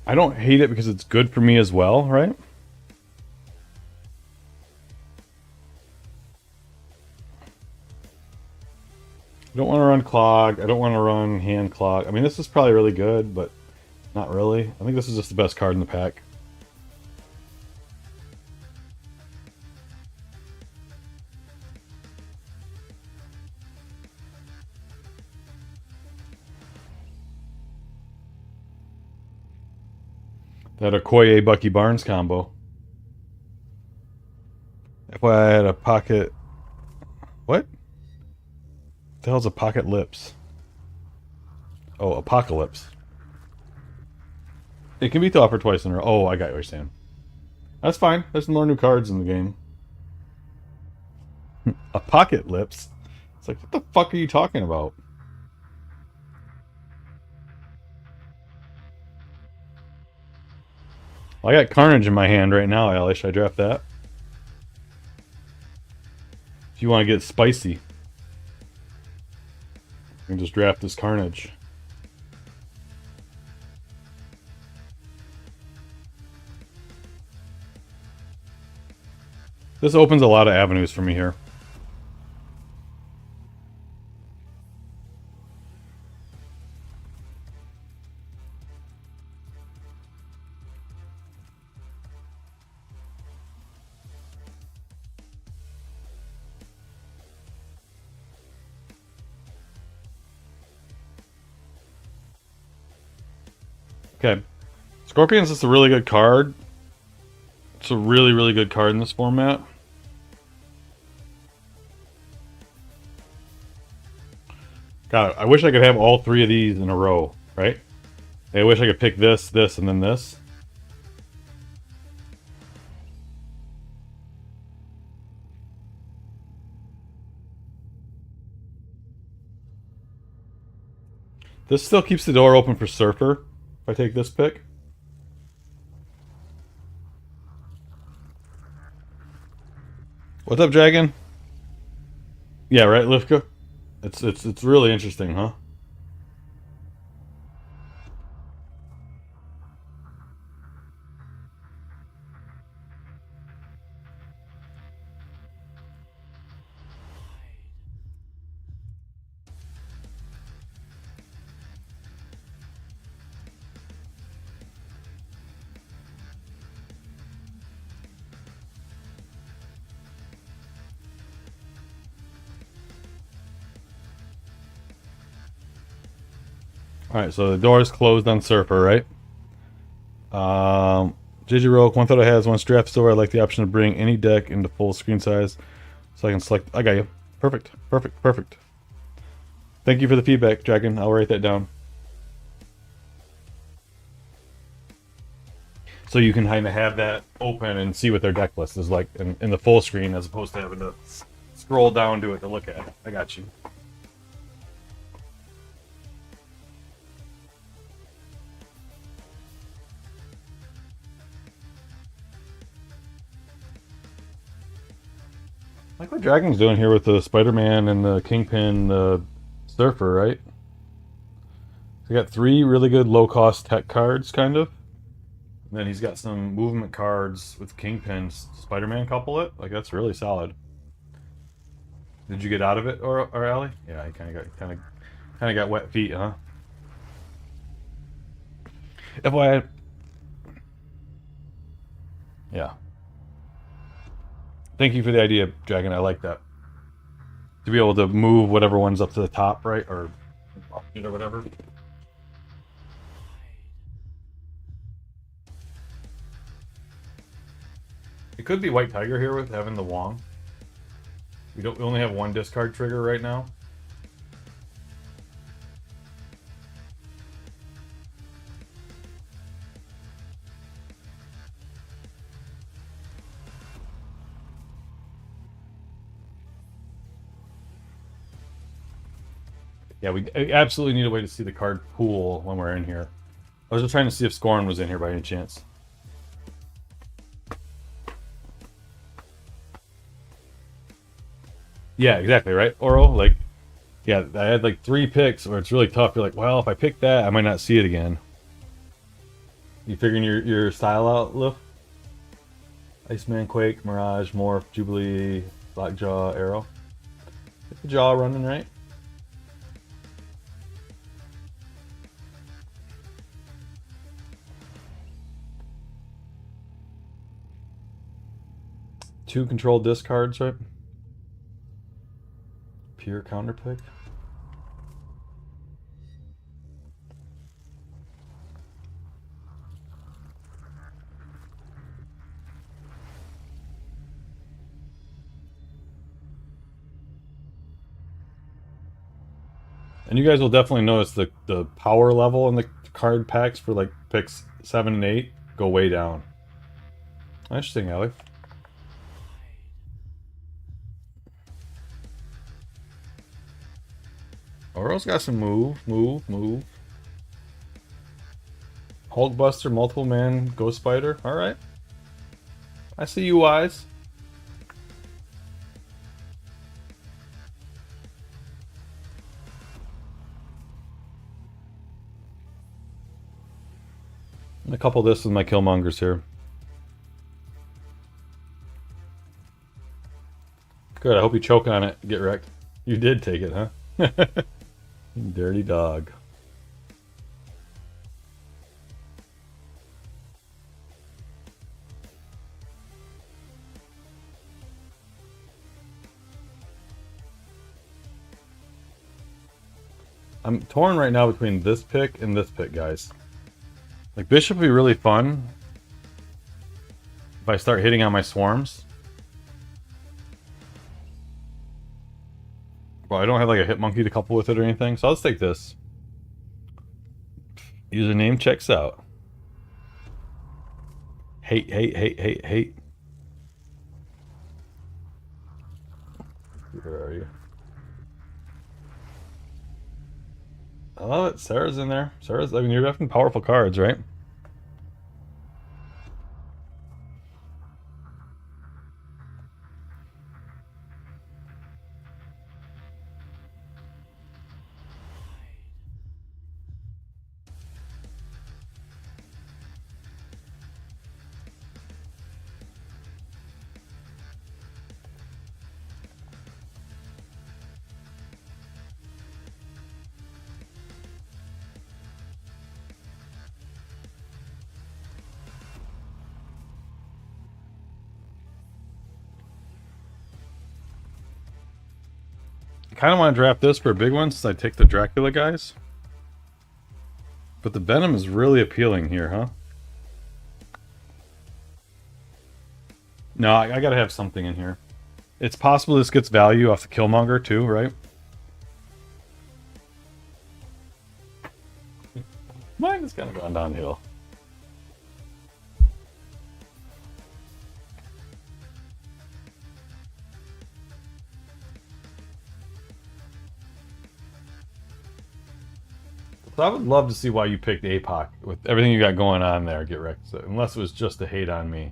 I don't hate it because it's good for me as well, right? I don't want to run Clog. I don't want to run Hand Clog. I mean, this is probably really good, but not really. I think this is just the best card in the pack. That Okoye Bucky Barnes combo. If I had a pocket... What? The hell's a pocket lips? Oh, Apocalypse. It can be thought for twice in a row. Oh, I got what you're saying. That's fine. There's more new cards in the game. A pocket lips? It's like, what the fuck are you talking about? Well, I got Carnage in my hand right now, Allie. Should I draft that? If you want to get spicy, you can just draft this Carnage. This opens a lot of avenues for me here. Okay. Scorpion's just a really good card. It's a really, really good card in this format. God, I wish I could have all three of these in a row, right? I wish I could pick this, this, and then this. This still keeps the door open for Surfer, if I take this pick. What's up, Dragon? Yeah, right, Lifka? It's really interesting, huh? Alright, so the door is closed on Surfer, right? JJ Rogue, one thought I had is once draft is over, I'd like the option to bring any deck into full screen size so I can select. I got you. Perfect, perfect, perfect. Thank you for the feedback, Dragon. I'll write that down. So you can kind of have that open and see what their deck list is like in the full screen as opposed to having to scroll down to it to look at it. I got you. Like what Dragon's doing here with the Spider-Man and the Kingpin, the Surfer, right? So we got 3 really good low-cost tech cards, kind of. And then he's got some movement cards with Kingpin's Spider-Man couple it. Like, that's really solid. Did you get out of it, or Allie? Yeah, he kind of got wet feet, huh? FYI. Yeah. Thank you for the idea, Dragon. I like that. To be able to move whatever one's up to the top, right? Or whatever. It could be White Tiger here with having the Wong. We only have 1 discard trigger right now. Yeah, we absolutely need a way to see the card pool when we're in here. I was just trying to see if Scorn was in here by any chance. Yeah, exactly, right, Oro? Like, yeah, I had like 3 picks where it's really tough. You're like, well, if I pick that, I might not see it again. You figuring your style out, Lif? Iceman, Quake, Mirage, Morph, Jubilee, Lockjaw, Arrow. Get the jaw running, right? Two control discards, right? Pure counter pick. And you guys will definitely notice the power level in the card packs for like picks 7 and 8 go way down. Interesting, Ellie. Oro's got some move. Hulkbuster, multiple man, Ghost Spider. Alright. I see you eyes. I'm gonna couple this with my Killmongers here. Good, I hope you choke on it, get wrecked. You did take it, huh? Dirty dog. I'm torn right now between this pick and this pick, guys. Like, Bishop would be really fun if I start hitting on my swarms. Well, I don't have like a hit monkey to couple with it or anything, so I'll just take this. Username checks out. Hate. Where are you? I love it. Sarah's in there. I mean, you're definitely powerful cards, right? I kind of want to draft this for a big one since I take the Dracula guys. But the Venom is really appealing here, huh? No, I gotta have something in here. It's possible this gets value off the Killmonger too, right? Mine is kind of gone downhill. So I would love to see why you picked APOC with everything you got going on there, get wrecked. So, unless it was just a hate on me.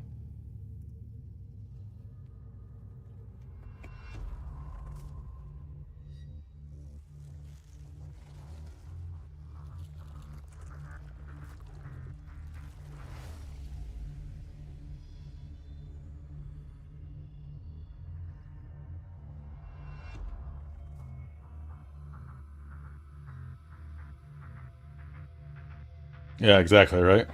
Yeah, exactly, right?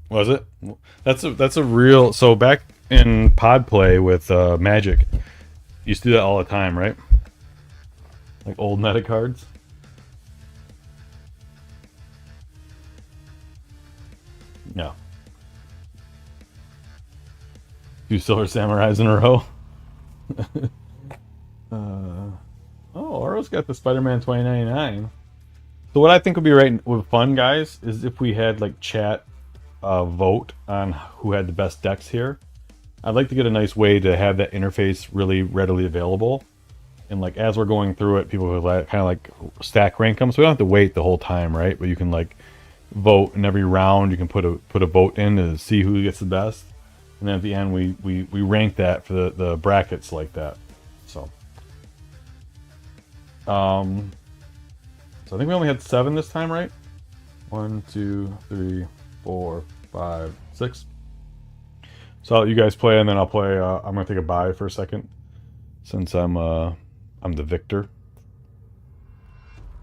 Was it? That's a real. So back in pod play with Magic, you used to do that all the time, right? Like old meta cards. No. Two Silver Samurais in a row. Oh, Oro's got the Spider-Man 2099. So what I think would be would fun, guys, is if we had like chat vote on who had the best decks here. I'd like to get a nice way to have that interface really readily available. And like as we're going through it, people would like, kind of like stack rank them, so we don't have to wait the whole time, right? But you can like vote in every round. You can put a vote in to see who gets the best, and then at the end we rank that for the brackets like that. So, so I think we only had 7 this time, right? 1, 2, 3, 4, 5, 6. So I'll let you guys play, and then I'll play. I'm gonna take a bye for a second, since I'm the victor.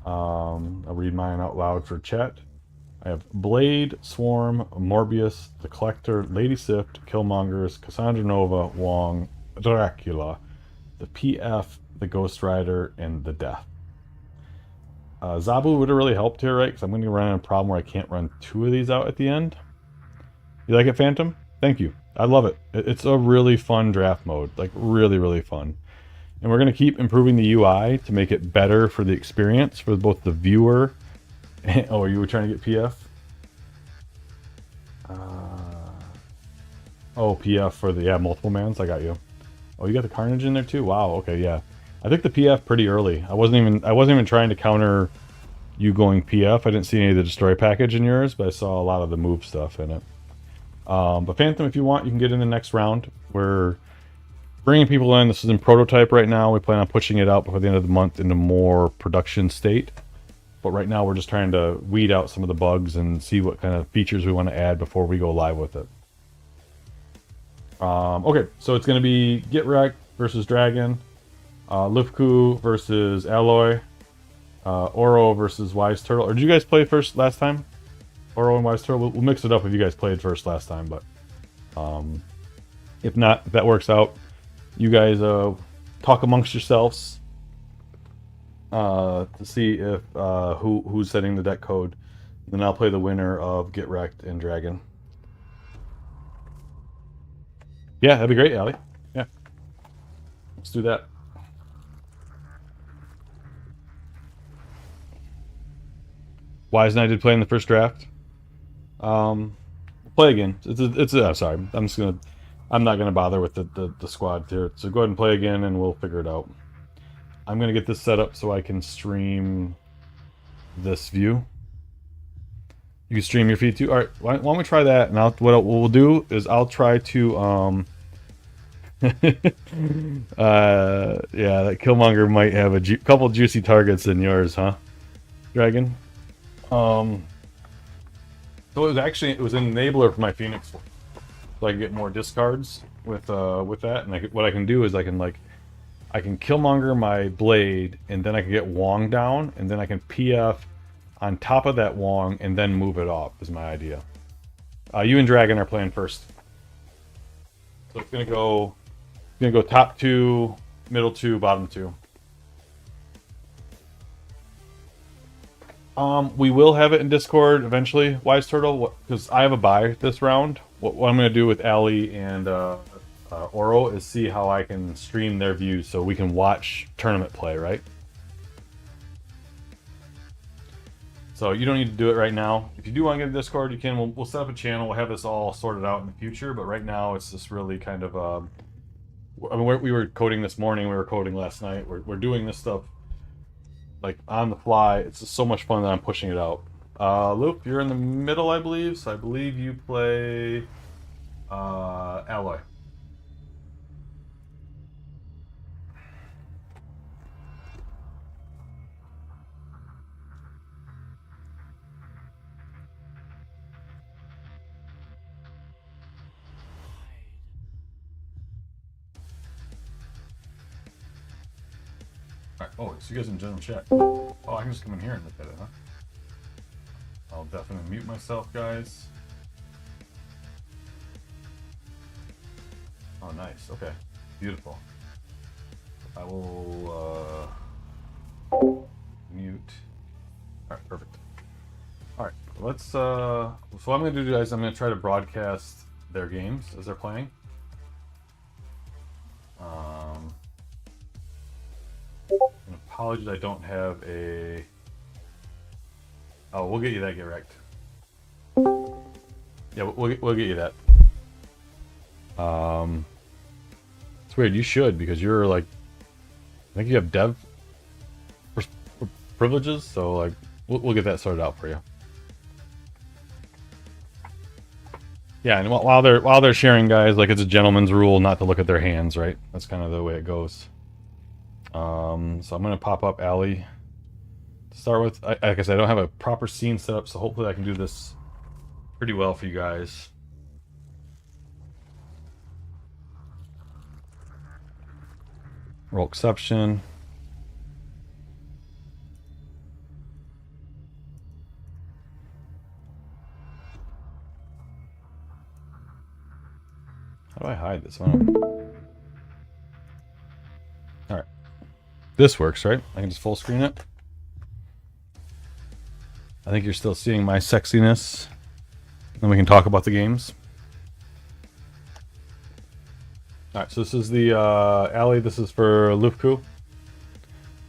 I'll read mine out loud for chat. I have Blade, Swarm, Morbius, the Collector, Lady Sift, Killmongers, Cassandra Nova, Wong, Dracula, the PF, the Ghost Rider, and the Death. Zabu would have really helped here, right? Because I'm going to run into a problem where I can't run 2 of these out at the end. You like it, Phantom? Thank you. I love it. It's a really fun draft mode. Like, really, really fun. And we're going to keep improving the UI to make it better for the experience for both the viewer and... Oh, you were trying to get PF? Oh, PF for the... Yeah, multiple mans. I got you. Oh, you got the Carnage in there too? Wow, okay, yeah. I took the PF pretty early. I wasn't even trying to counter you going PF. I didn't see any of the destroy package in yours, but I saw a lot of the move stuff in it. But Phantom, if you want, you can get in the next round. We're bringing people in. This is in prototype right now. We plan on pushing it out before the end of the month into more production state. But right now we're just trying to weed out some of the bugs and see what kind of features we want to add before we go live with it. Okay, so it's going to be Get Wrecked versus Dragon. Lifku versus Alloy, Oro versus Wise Turtle. Or did you guys play first last time? Oro and Wise Turtle? We'll mix it up if you guys played first last time, but if not, if that works out, you guys talk amongst yourselves to see if who's setting the deck code. Then I'll play the winner of Get Wrecked and Dragon. Yeah, that'd be great, Allie. Yeah, let's do that. Wise and I did play in the first draft. Play again. Sorry. I'm not gonna bother with the squad here. So go ahead and play again, and we'll figure it out. I'm gonna get this set up so I can stream this view. You can stream your feed too. All right. Why don't we try that? And what we'll do is I'll try to yeah, that Killmonger might have a couple juicy targets in yours, huh, Dragon? So it was an enabler for my Phoenix, so I can get more discards with that. And what I can do is I can Killmonger my Blade, and then I can get Wong down, and then I can PF on top of that Wong, and then move it off. Is my idea. You and Dragon are playing first, so it's gonna go top 2, middle 2, bottom 2. We will have it in Discord eventually, Wise Turtle, because I have a bye this round. What I'm going to do with Allie and Oro is see how I can stream their views so we can watch tournament play, right? So you don't need to do it right now. If you do want to get a Discord, you can. We'll set up a channel. We'll have this all sorted out in the future, but right now it's just really kind of... I mean, we were coding this morning. We were coding last night. We're doing this stuff like on the fly. It's just so much fun that I'm pushing it out. Luke, you're in the middle, I believe. So I believe you play Alloy. Alright, oh, so you guys in general chat. Oh, I can just come in here and look at it, huh? I'll definitely mute myself, guys. Oh, nice. Okay. Beautiful. I will mute. Alright, perfect. Alright, let's so what I'm gonna do, guys, I'm gonna try to broadcast their games as they're playing. And apologies, I don't have a. Oh, we'll get you that. Get wrecked. Yeah, we'll get you that. It's weird. You should, because you're like, I think you have dev privileges, so like we'll get that sorted out for you. Yeah, and while they're sharing, guys, like it's a gentleman's rule not to look at their hands, right? That's kind of the way it goes. So I'm gonna pop up Allie to start with. Like I said, I don't have a proper scene set up, so hopefully I can do this pretty well for you guys. Roll exception. How do I hide this one? Alright. This works, right? I can just full screen it. I think you're still seeing my sexiness. Then we can talk about the games. Alright, so this is the alley. This is for Lufku.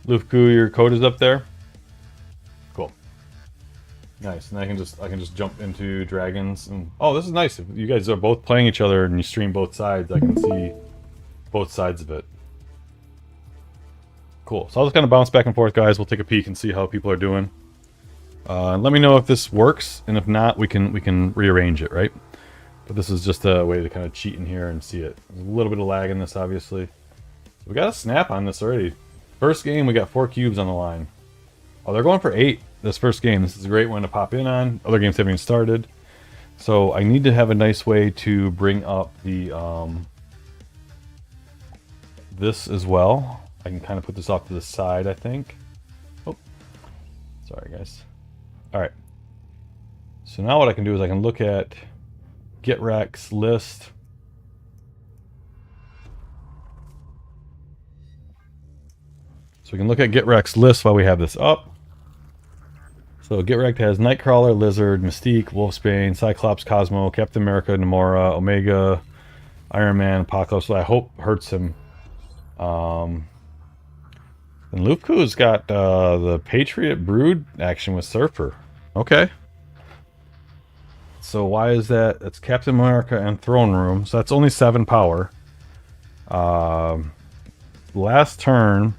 Lufku, your code is up there. Cool. Nice. And I can just jump into dragons. And oh, this is nice. If you guys are both playing each other and you stream both sides, I can see both sides of it. Cool. So I'll just kind of bounce back and forth, guys. We'll take a peek and see how people are doing. Let me know if this works, and if not, we can rearrange it, right? But this is just a way to kind of cheat in here and see it. There's a little bit of lag in this, obviously. We got a snap on this already. First game, we got 4 cubes on the line. Oh, they're going for 8 this first game. This is a great one to pop in on. Other games haven't even started. So I need to have a nice way to bring up the this as well. I can kind of put this off to the side, I think. Oh, sorry, guys. All right. So now what I can do is I can look at GetRex list. So we can look at GetRex list while we have this up. So GetRex has Nightcrawler, Lizard, Mystique, Wolfsbane, Cyclops, Cosmo, Captain America, Namora, Omega, Iron Man, Apocalypse. So I hope hurts him. And Lufku's got the Patriot Brood action with Surfer. Okay. So why is that? It's Captain America and Throne Room. So that's only 7 power. Last turn,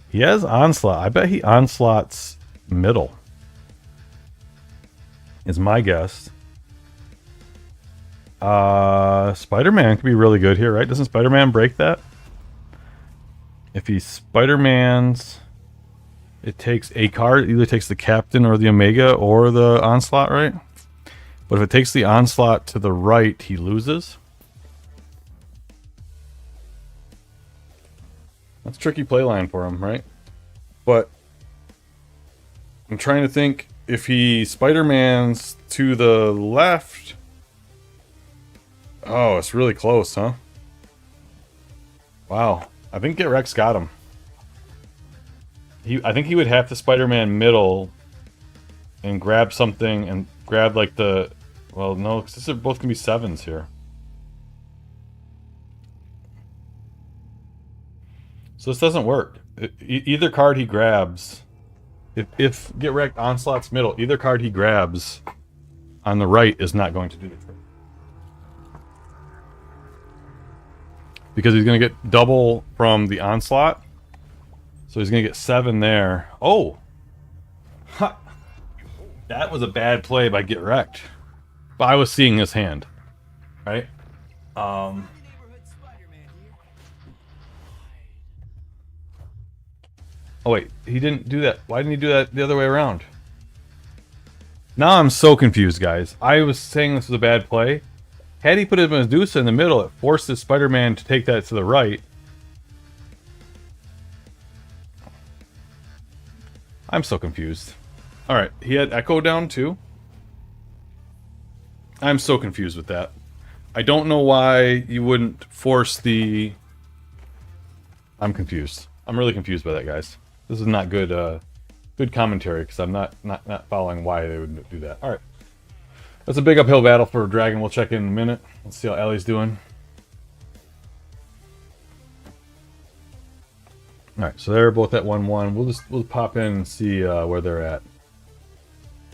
he has Onslaught. I bet he Onslaughts middle. Is my guess. Spider-Man could be really good here, right? Doesn't Spider-Man break that? If he Spider-Man's, it takes a card. It either takes the Captain or the Omega or the Onslaught, right? But if it takes the Onslaught to the right, he loses. That's a tricky playline for him, right? But I'm trying to think, if he Spider-Man's to the left. Oh, it's really close, huh? Wow. I think GetRex got him. I think he would have to Spider-Man middle and grab something and grab like the... Well, no, because this is both going to be 7s here. So this doesn't work. Either card he grabs... If GetRex Onslaught's middle, either card he grabs on the right is not going to do the trick. Because he's going to get double from the Onslaught. So he's going to get 7 there. Oh! Ha! That was a bad play by GetRex. But I was seeing his hand. Right? Oh wait, he didn't do that. Why didn't he do that the other way around? Now I'm so confused, guys. I was saying this was a bad play. Had he put his Medusa in the middle, it forces Spider-Man to take that to the right. I'm so confused. Alright, he had Echo down too. I'm so confused with that. I don't know why you wouldn't force the... I'm confused. I'm really confused by that, guys. This is not good, good commentary, because I'm not following why they would do that. Alright. That's a big uphill battle for Dragon. We'll check in a minute. Let's see how Ellie's doing. Alright, so they're both at 1-1. We'll pop in and see where they're at.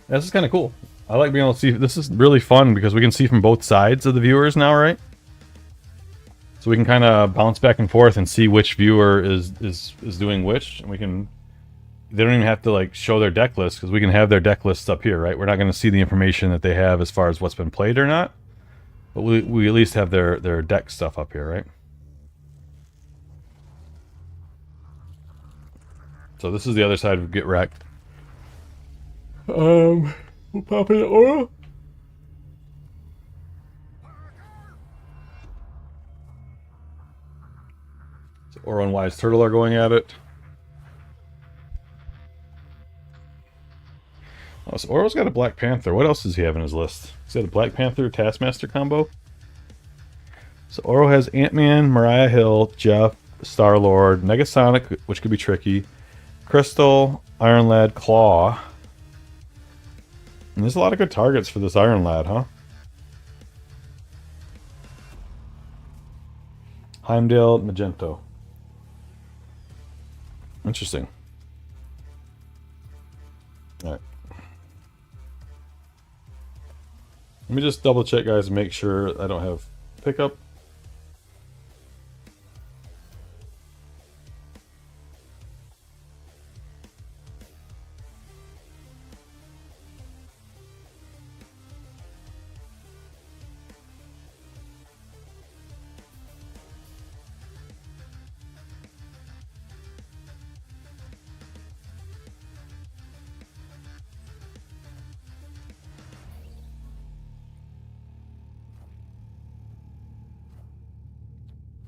This is kind of cool. I like being able to see. This is really fun because we can see from both sides of the viewers now, right? So we can kind of bounce back and forth and see which viewer is doing which, and we can. They don't even have to like show their deck list because we can have their deck lists up here, right? We're not going to see the information that they have as far as what's been played or not, but we at least have their deck stuff up here, right? So this is the other side of Get Wrecked. We'll pop in Oro. So Oro and Wise Turtle are going at it. Oh, so Oro's got a Black Panther. What else does he have in his list? He's got a Black Panther Taskmaster combo. So Oro has Ant-Man, Mariah Hill, Jeff, Star-Lord, Negasonic, which could be tricky, Crystal, Iron Lad, Claw. And there's a lot of good targets for this Iron Lad, huh? Heimdall, Magento. Interesting. Alright. Let me just double check, guys, and make sure I don't have pickup.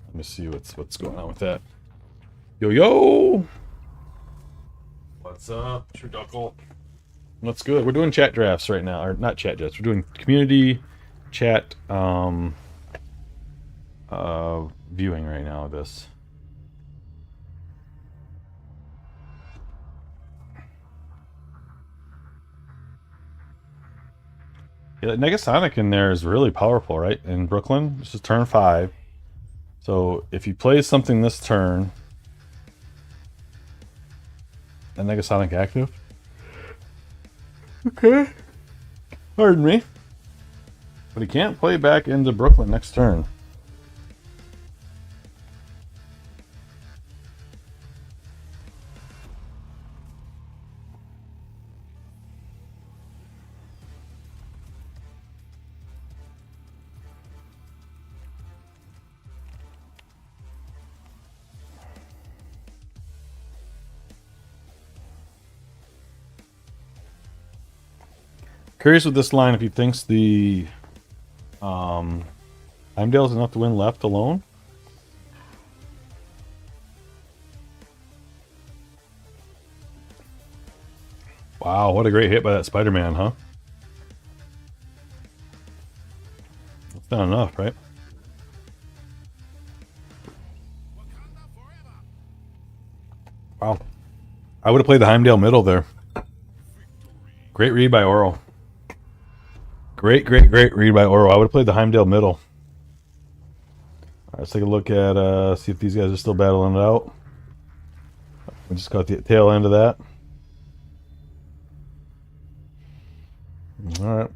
Let me see what's going on with that. Yo! What's up, Truduckle? What's good? We're doing chat drafts right now, or not chat drafts. We're doing community chat viewing right now of this. Yeah, that Negasonic in there is really powerful, right? In Brooklyn, this is turn 5. So if he plays something this turn, a Negasonic active. Okay. Pardon me. But he can't play back into Brooklyn next turn. Curious with this line if he thinks the Heimdall's enough to win left alone. Wow, what a great hit by that Spider-Man, huh? That's not enough, right? Wow. I would have played the Heimdall middle there. Great read by Oro. Great read by Oro. I would have played the Heimdall middle. Alright, let's take a look at, see if these guys are still battling it out. We just got the tail end of that. Alright.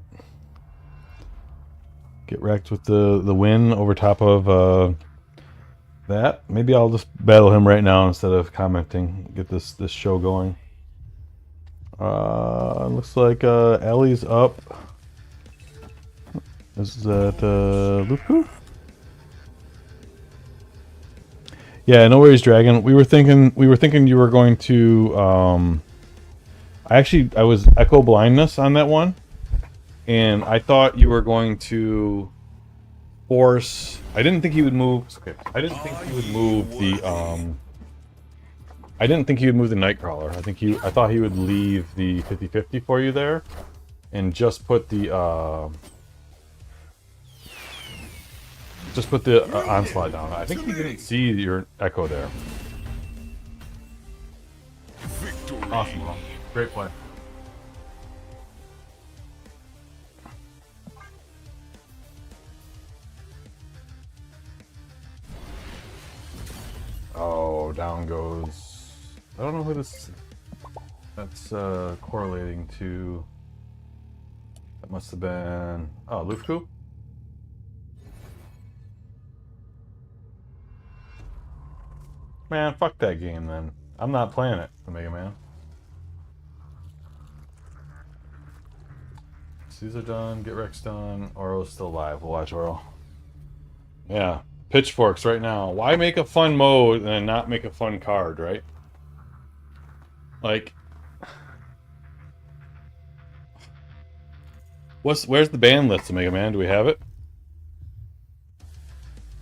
Get wrecked with the win over top of that. Maybe I'll just battle him right now instead of commenting. Get this show going. Looks like Ellie's up. Is that Lupu? Yeah, no worries, Dragon. We were thinking you were going to I was Echo Blindness on that one. And I thought you were going to force. I didn't think he would move. Okay. I didn't think he would move the I didn't think he would move the Nightcrawler. I thought he would leave the 50-50 for you there and just put the Just put the onslaught down. I think you didn't see your echo there. Victory. Awesome, bro. Great play. Oh, down goes. I don't know who this. That's correlating to. That must have been. Oh, Lufku? Man, fuck that game then. I'm not playing it, the Mega Man. Caesar done, Get Rex done, Oro's still alive. We'll watch Oro. Yeah. Pitchforks right now. Why make a fun mode and then not make a fun card, right? Like, where's the ban list, Mega Man? Do we have it?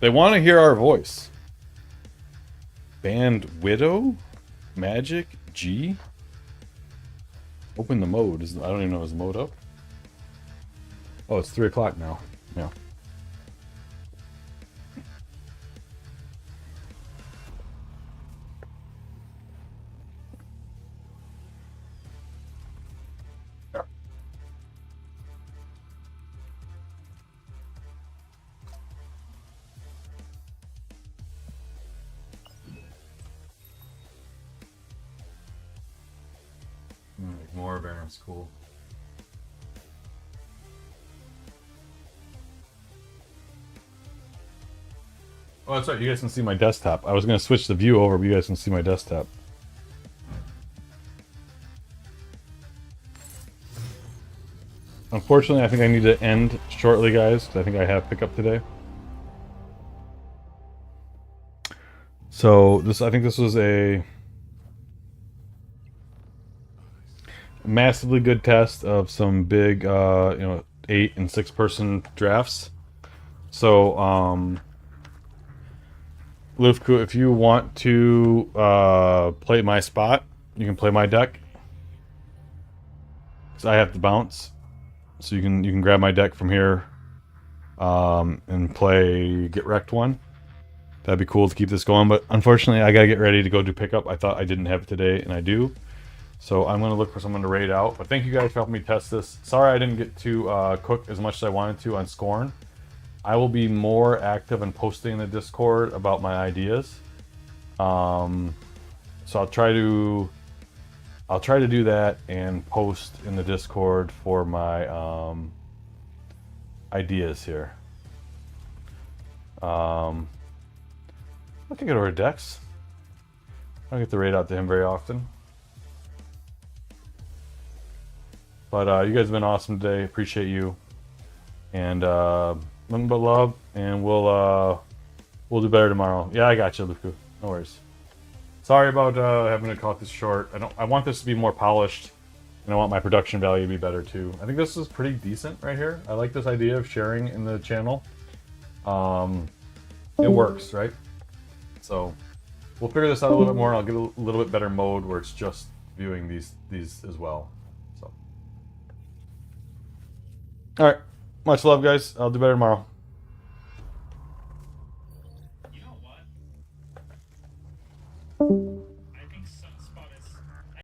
They want to hear our voice. Banned Widow? Magic? G? Open the mode. I don't even know, is the mode up? Oh, it's 3 o'clock now. Yeah. More Baron's cool. Oh, that's right. You guys can see my desktop. I was going to switch the view over, but you guys can see my desktop. Unfortunately, I think I need to end shortly, guys, because I think I have pickup today. So I think this was a massively good test of some big, 8 and 6 person drafts. So, Lufku, if you want to play my spot, you can play my deck. Because I have to bounce, so you can grab my deck from here and play Get Wrecked one. That'd be cool to keep this going, but unfortunately, I gotta get ready to go do pickup. I thought I didn't have it today, and I do. So I'm gonna look for someone to raid out. But thank you guys for helping me test this. Sorry I didn't get to cook as much as I wanted to on Scorn. I will be more active in posting in the Discord about my ideas. So I'll try to do that and post in the Discord for my ideas here. I can get over to Dex. I don't get to raid out to him very often. But you guys have been awesome today. Appreciate you. And nothing but love. And we'll do better tomorrow. Yeah, I got you, Luku. No worries. Sorry about having to cut this short. I want this to be more polished, and I want my production value to be better too. I think this is pretty decent right here. I like this idea of sharing in the channel. It works, right? So we'll figure this out a little bit more, and I'll get a little bit better mode where it's just viewing these as well. So, all right, much love, guys. I'll do better tomorrow. You know what?